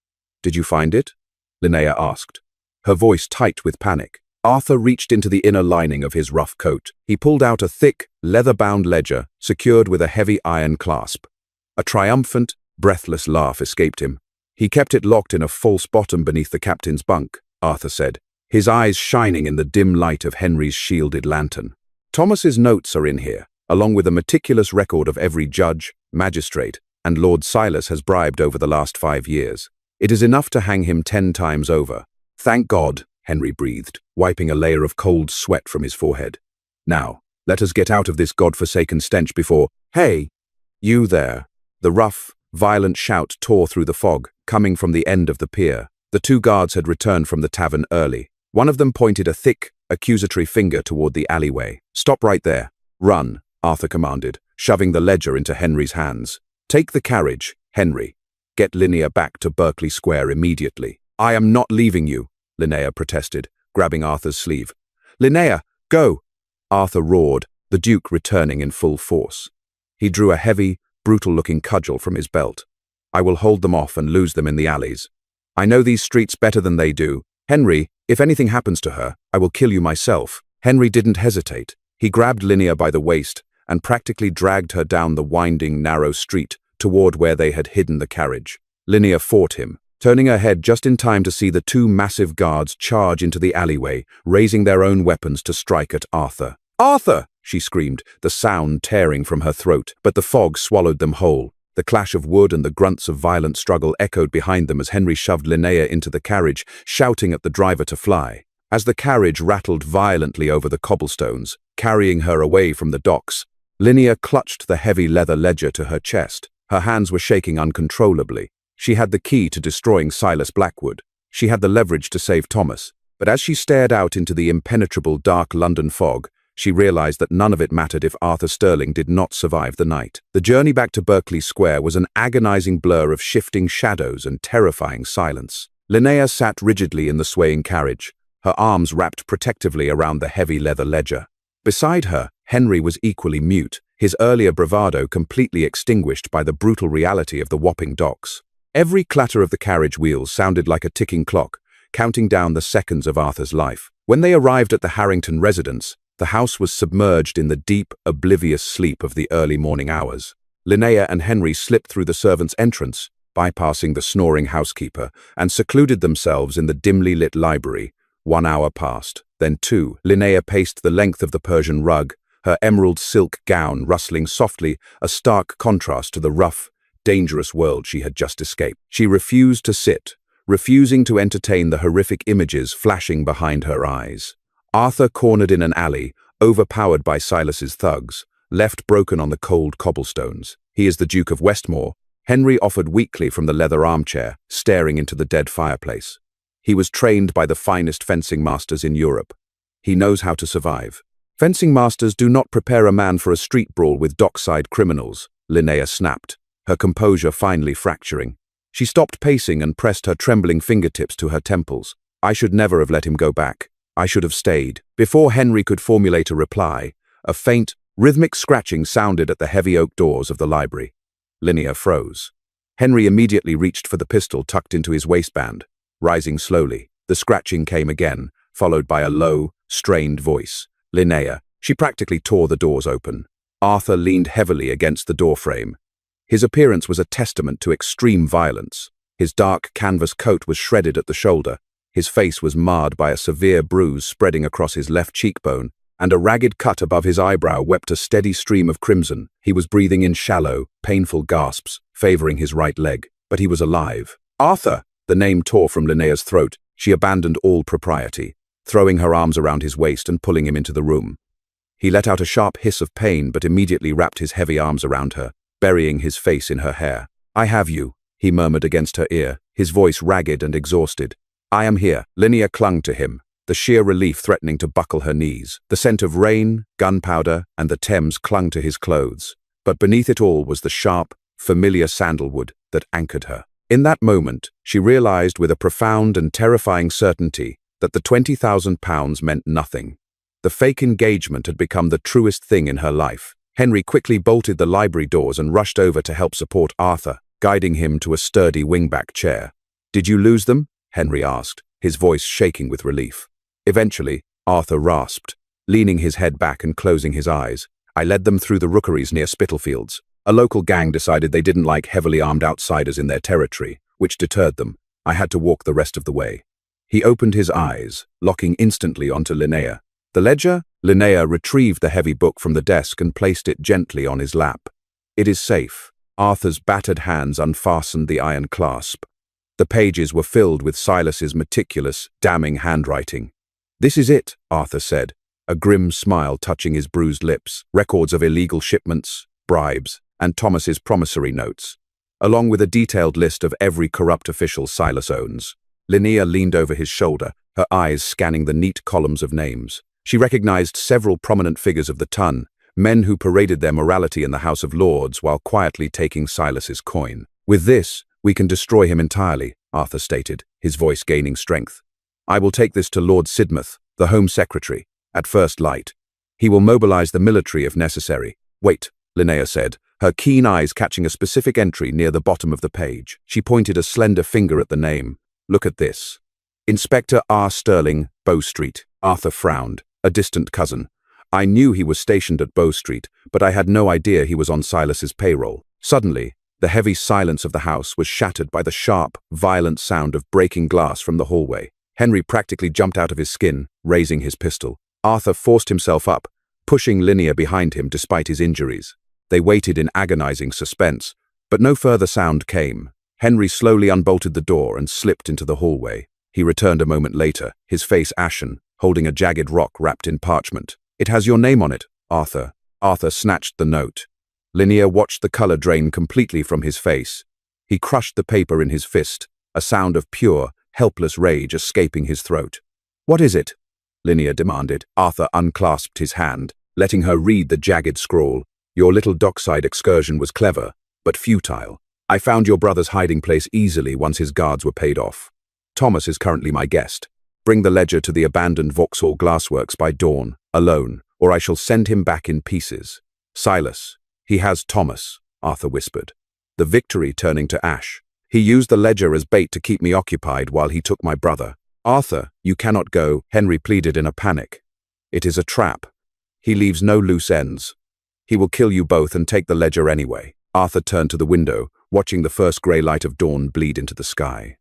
"Did you find it?" Linnea asked, her voice tight with panic. Arthur reached into the inner lining of his rough coat. He pulled out a thick, leather-bound ledger secured with a heavy iron clasp. A triumphant, breathless laugh escaped him. "He kept it locked in a false bottom beneath the captain's bunk," Arthur said, his eyes shining in the dim light of Henry's shielded lantern. "Thomas's notes are in here, along with a meticulous record of every judge, magistrate, and Lord Silas has bribed over the last 5 years. It is enough to hang him 10 times over." "Thank God," Henry breathed, wiping a layer of cold sweat from his forehead. "Now, let us get out of this godforsaken stench before—" "Hey, you there!" The rough, violent shout tore through the fog, coming from the end of the pier. The 2 guards had returned from the tavern early. One of them pointed a thick, accusatory finger toward the alleyway. "Stop right there. Run," Arthur commanded, shoving the ledger into Henry's hands. "Take the carriage, Henry. Get Linnea back to Berkeley Square immediately." "I am not leaving you," Linnea protested, grabbing Arthur's sleeve. "Linnea, go!" Arthur roared, the Duke returning in full force. He drew a heavy, brutal-looking cudgel from his belt. "I will hold them off and lose them in the alleys. I know these streets better than they do. Henry, if anything happens to her, I will kill you myself." Henry didn't hesitate. He grabbed Linnea by the waist and practically dragged her down the winding, narrow street toward where they had hidden the carriage. Linnea fought him, turning her head just in time to see the 2 massive guards charge into the alleyway, raising their own weapons to strike at Arthur. "Arthur!" she screamed, the sound tearing from her throat, but the fog swallowed them whole. The clash of wood and the grunts of violent struggle echoed behind them as Henry shoved Linnea into the carriage, shouting at the driver to fly. As the carriage rattled violently over the cobblestones, carrying her away from the docks, Linnea clutched the heavy leather ledger to her chest. Her hands were shaking uncontrollably. She had the key to destroying Silas Blackwood. She had the leverage to save Thomas. But as she stared out into the impenetrable dark London fog, she realized that none of it mattered if Arthur Sterling did not survive the night. The journey back to Berkeley Square was an agonizing blur of shifting shadows and terrifying silence. Linnea sat rigidly in the swaying carriage, her arms wrapped protectively around the heavy leather ledger. Beside her, Henry was equally mute, his earlier bravado completely extinguished by the brutal reality of the Wapping docks. Every clatter of the carriage wheels sounded like a ticking clock, counting down the seconds of Arthur's life. When they arrived at the Harrington residence, the house was submerged in the deep, oblivious sleep of the early morning hours. Linnea and Henry slipped through the servants' entrance, bypassing the snoring housekeeper, and secluded themselves in the dimly lit library. 1 hour passed, then 2. Linnea paced the length of the Persian rug, her emerald silk gown rustling softly, a stark contrast to the rough, dangerous world she had just escaped. She refused to sit, refusing to entertain the horrific images flashing behind her eyes. Arthur cornered in an alley, overpowered by Silas's thugs, left broken on the cold cobblestones. "He is the Duke of Westmore," Henry offered weakly from the leather armchair, staring into the dead fireplace. "He was trained by the finest fencing masters in Europe. He knows how to survive." "Fencing masters do not prepare a man for a street brawl with dockside criminals," Linnea snapped, her composure finally fracturing. She stopped pacing and pressed her trembling fingertips to her temples. "I should never have let him go back. I should have stayed." Before Henry could formulate a reply, a faint, rhythmic scratching sounded at the heavy oak doors of the library. Linnea froze. Henry immediately reached for the pistol tucked into his waistband. Rising slowly, the scratching came again, followed by a low, strained voice. Linnea. She practically tore the doors open. Arthur leaned heavily against the doorframe. His appearance was a testament to extreme violence. His dark canvas coat was shredded at the shoulder. His face was marred by a severe bruise spreading across his left cheekbone, and a ragged cut above his eyebrow wept a steady stream of crimson. He was breathing in shallow, painful gasps, favoring his right leg, but he was alive. Arthur! The name tore from Linnea's throat. She abandoned all propriety, throwing her arms around his waist and pulling him into the room. He let out a sharp hiss of pain but immediately wrapped his heavy arms around her, burying his face in her hair. "I have you," he murmured against her ear, his voice ragged and exhausted. "I am here." Linnea clung to him, the sheer relief threatening to buckle her knees. The scent of rain, gunpowder, and the Thames clung to his clothes, but beneath it all was the sharp, familiar sandalwood that anchored her. In that moment, she realized with a profound and terrifying certainty that the £20,000 meant nothing. The fake engagement had become the truest thing in her life. Henry quickly bolted the library doors and rushed over to help support Arthur, guiding him to a sturdy wingback chair. "Did you lose them?" Henry asked, his voice shaking with relief. Eventually, Arthur rasped, leaning his head back and closing his eyes. "I led them through the rookeries near Spitalfields. A local gang decided they didn't like heavily armed outsiders in their territory, which deterred them. I had to walk the rest of the way." He opened his eyes, locking instantly onto Linnea. "The ledger?" Linnea retrieved the heavy book from the desk and placed it gently on his lap. "It is safe." Arthur's battered hands unfastened the iron clasp. The pages were filled with Silas's meticulous, damning handwriting. "This is it," Arthur said, a grim smile touching his bruised lips. "Records of illegal shipments, bribes, and Thomas's promissory notes, along with a detailed list of every corrupt official Silas owns." Linnea leaned over his shoulder, her eyes scanning the neat columns of names. She recognized several prominent figures of the ton, men who paraded their morality in the House of Lords while quietly taking Silas's coin. "With this, we can destroy him entirely," Arthur stated, his voice gaining strength. "I will take this to Lord Sidmouth, the Home Secretary, at first light. He will mobilize the military if necessary." "Wait," Linnea said, her keen eyes catching a specific entry near the bottom of the page. She pointed a slender finger at the name. "Look at this. Inspector R. Sterling, Bow Street." Arthur frowned, a distant cousin. "I knew he was stationed at Bow Street, but I had no idea he was on Silas's payroll." Suddenly, the heavy silence of the house was shattered by the sharp, violent sound of breaking glass from the hallway. Henry practically jumped out of his skin, raising his pistol. Arthur forced himself up, pushing Linnea behind him despite his injuries. They waited in agonizing suspense, but no further sound came. Henry slowly unbolted the door and slipped into the hallway. He returned a moment later, his face ashen, holding a jagged rock wrapped in parchment. "It has your name on it, Arthur." Arthur snatched the note. Linnea watched the color drain completely from his face. He crushed the paper in his fist, a sound of pure, helpless rage escaping his throat. "What is it?" Linnea demanded. Arthur unclasped his hand, letting her read the jagged scrawl. "Your little dockside excursion was clever, but futile. I found your brother's hiding place easily once his guards were paid off. Thomas is currently my guest. Bring the ledger to the abandoned Vauxhall Glassworks by dawn, alone, or I shall send him back in pieces. Silas, he has Thomas," Arthur whispered, the victory turning to ash. "He used the ledger as bait to keep me occupied while he took my brother." "Arthur, you cannot go," Henry pleaded in a panic. "It is a trap. He leaves no loose ends. He will kill you both and take the ledger anyway." Arthur turned to the window, watching the first grey light of dawn bleed into the sky.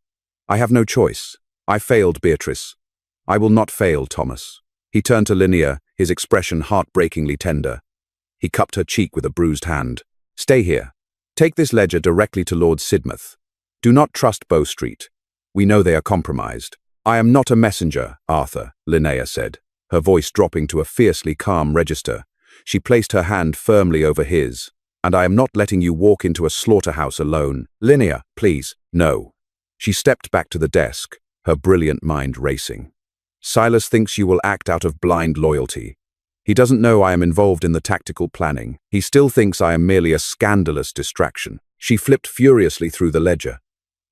"I have no choice. I failed Beatrice. I will not fail Thomas." He turned to Linnea, his expression heartbreakingly tender. He cupped her cheek with a bruised hand. "Stay here. Take this ledger directly to Lord Sidmouth. Do not trust Bow Street. We know they are compromised." "I am not a messenger, Arthur," Linnea said, her voice dropping to a fiercely calm register. She placed her hand firmly over his. "And I am not letting you walk into a slaughterhouse alone. Linnea, please, no." She stepped back to the desk, her brilliant mind racing. "Silas thinks you will act out of blind loyalty. He doesn't know I am involved in the tactical planning. He still thinks I am merely a scandalous distraction." She flipped furiously through the ledger.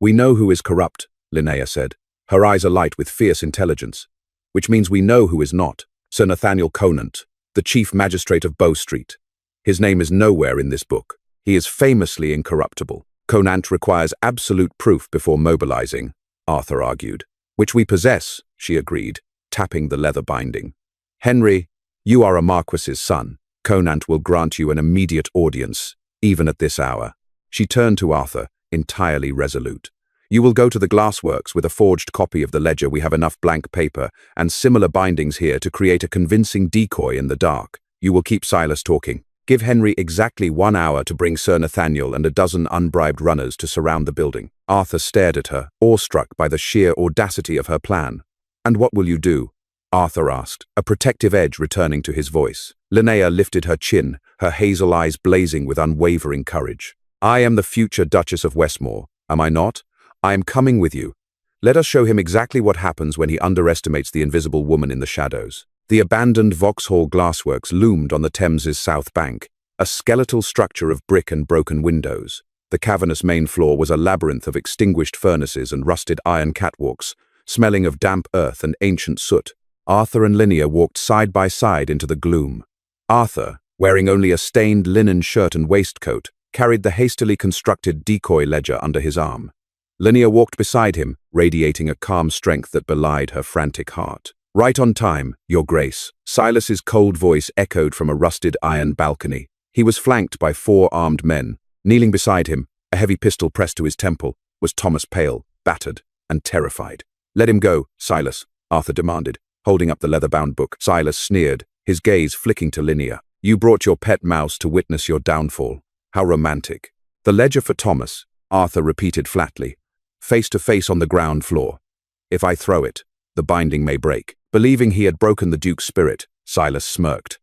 "We know who is corrupt," Linnea said, her eyes alight with fierce intelligence. "Which means we know who is not. Sir Nathaniel Conant, the Chief Magistrate of Bow Street. His name is nowhere in this book. He is famously incorruptible. Conant requires absolute proof before mobilizing," Arthur argued. "Which we possess," she agreed, tapping the leather binding. "Henry, You are a marquis's son. Conant will grant you an immediate audience, even at this hour. She turned to Arthur, entirely resolute. You will go to the glassworks with a forged copy of the ledger. We have enough blank paper and similar bindings here to create a convincing decoy in the dark. You will keep Silas talking. Give Henry exactly 1 hour to bring Sir Nathaniel and a dozen unbribed runners to surround the building. Arthur stared at her, awestruck by the sheer audacity of her plan. And what will you do? Arthur asked, a protective edge returning to his voice. Linnea lifted her chin, her hazel eyes blazing with unwavering courage. I am the future Duchess of Westmore, am I not? I am coming with you. Let us show him exactly what happens when he underestimates the invisible woman in the shadows. The abandoned Vauxhall Glassworks loomed on the Thames's south bank, a skeletal structure of brick and broken windows. The cavernous main floor was a labyrinth of extinguished furnaces and rusted iron catwalks, smelling of damp earth and ancient soot. Arthur and Linnea walked side by side into the gloom. Arthur, wearing only a stained linen shirt and waistcoat, carried the hastily constructed decoy ledger under his arm. Linnea walked beside him, radiating a calm strength that belied her frantic heart. Right on time, Your Grace. Silas's cold voice echoed from a rusted iron balcony. He was flanked by 4 armed men. Kneeling beside him, a heavy pistol pressed to his temple, was Thomas Pale, battered and terrified. Let him go, Silas, Arthur demanded, holding up the leather-bound book. Silas sneered, his gaze flicking to Linnea. You brought your pet mouse to witness your downfall. How romantic. The ledger for Thomas, Arthur repeated flatly. Face to face on the ground floor. If I throw it, the binding may break. Believing he had broken the Duke's spirit, Silas smirked.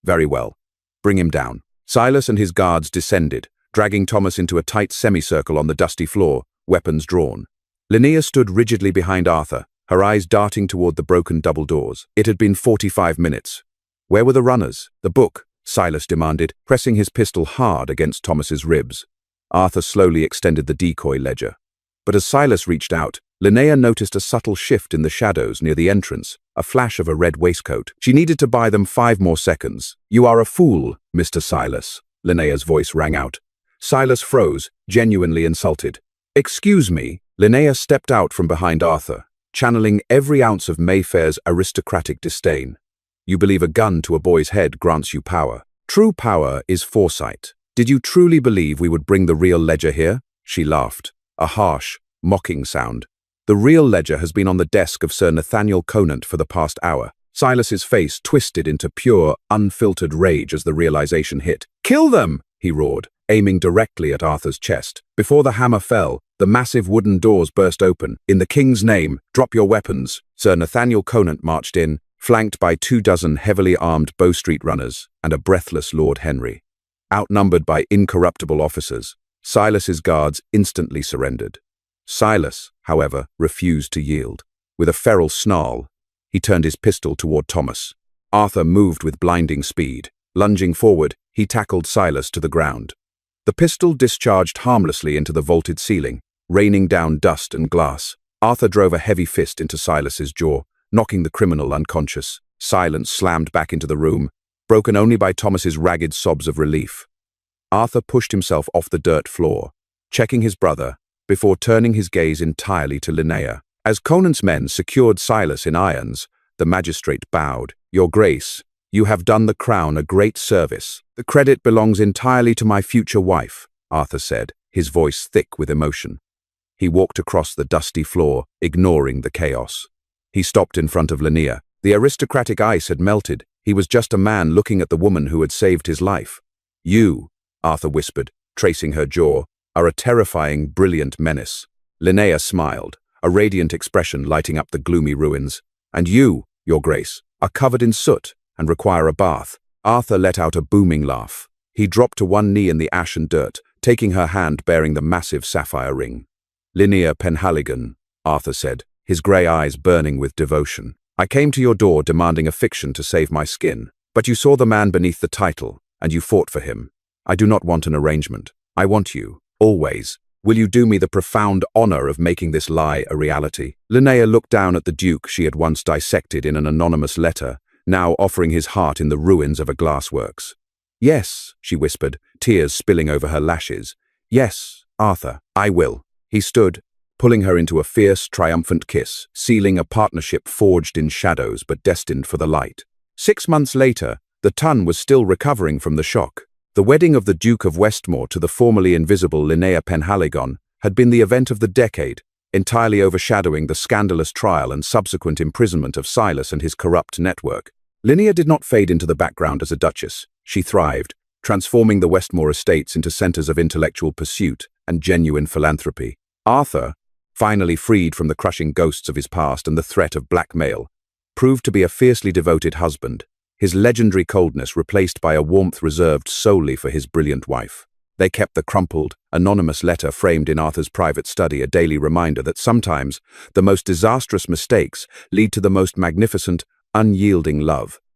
Very well. Bring him down. Silas and his guards descended, dragging Thomas into a tight semicircle on the dusty floor, weapons drawn. Linnea stood rigidly behind Arthur, her eyes darting toward the broken double doors. It had been 45 minutes. Where were the runners? The book, Silas demanded, pressing his pistol hard against Thomas's ribs. Arthur slowly extended the decoy ledger. But as Silas reached out, Linnea noticed a subtle shift in the shadows near the entrance, a flash of a red waistcoat. She needed to buy them 5 more seconds. You are a fool, Mr. Silas, Linnea's voice rang out. Silas froze, genuinely insulted. Excuse me. Linnea stepped out from behind Arthur, channeling every ounce of Mayfair's aristocratic disdain. You believe a gun to a boy's head grants you power. True power is foresight. Did you truly believe we would bring the real ledger here? She laughed, a harsh, mocking sound. The real ledger has been on the desk of Sir Nathaniel Conant for the past hour. Silas's face twisted into pure, unfiltered rage as the realization hit. Kill them! He roared, aiming directly at Arthur's chest. Before the hammer fell, the massive wooden doors burst open. In the king's name, drop your weapons. Sir Nathaniel Conant marched in, flanked by 24 heavily armed Bow Street runners and a breathless Lord Henry. Outnumbered by incorruptible officers, Silas's guards instantly surrendered. Silas, however, refused to yield. With a feral snarl, he turned his pistol toward Thomas. Arthur moved with blinding speed. Lunging forward, he tackled Silas to the ground. The pistol discharged harmlessly into the vaulted ceiling, raining down dust and glass. Arthur drove a heavy fist into Silas's jaw, knocking the criminal unconscious. Silence slammed back into the room, broken only by Thomas's ragged sobs of relief. Arthur pushed himself off the dirt floor, checking his brother, before turning his gaze entirely to Linnea. As Conant's men secured Silas in irons, the magistrate bowed. Your Grace, you have done the crown a great service. The credit belongs entirely to my future wife, Arthur said, his voice thick with emotion. He walked across the dusty floor, ignoring the chaos. He stopped in front of Linnea. The aristocratic ice had melted. He was just a man looking at the woman who had saved his life. You, Arthur whispered, tracing her jaw, are a terrifying, brilliant menace. Linnea smiled, a radiant expression lighting up the gloomy ruins. And you, Your Grace, are covered in soot and require a bath. Arthur let out a booming laugh. He dropped to one knee in the ash and dirt, taking her hand bearing the massive sapphire ring. Linnea Penhaligon, Arthur said, his grey eyes burning with devotion. I came to your door demanding a fiction to save my skin, but you saw the man beneath the title, and you fought for him. I do not want an arrangement. I want you, always. Will you do me the profound honor of making this lie a reality? Linnea looked down at the Duke she had once dissected in an anonymous letter, now offering his heart in the ruins of a glassworks. Yes, she whispered, tears spilling over her lashes. Yes, Arthur, I will. He stood, pulling her into a fierce, triumphant kiss, sealing a partnership forged in shadows but destined for the light. 6 months later, the Tun was still recovering from the shock. The wedding of the Duke of Westmore to the formerly invisible Linnea Penhaligon had been the event of the decade, entirely overshadowing the scandalous trial and subsequent imprisonment of Silas and his corrupt network. Linnea did not fade into the background as a duchess. She thrived, transforming the Westmore estates into centers of intellectual pursuit and genuine philanthropy. Arthur, finally freed from the crushing ghosts of his past and the threat of blackmail, proved to be a fiercely devoted husband, his legendary coldness replaced by a warmth reserved solely for his brilliant wife. They kept the crumpled, anonymous letter framed in Arthur's private study, a daily reminder that sometimes the most disastrous mistakes lead to the most magnificent, unyielding love.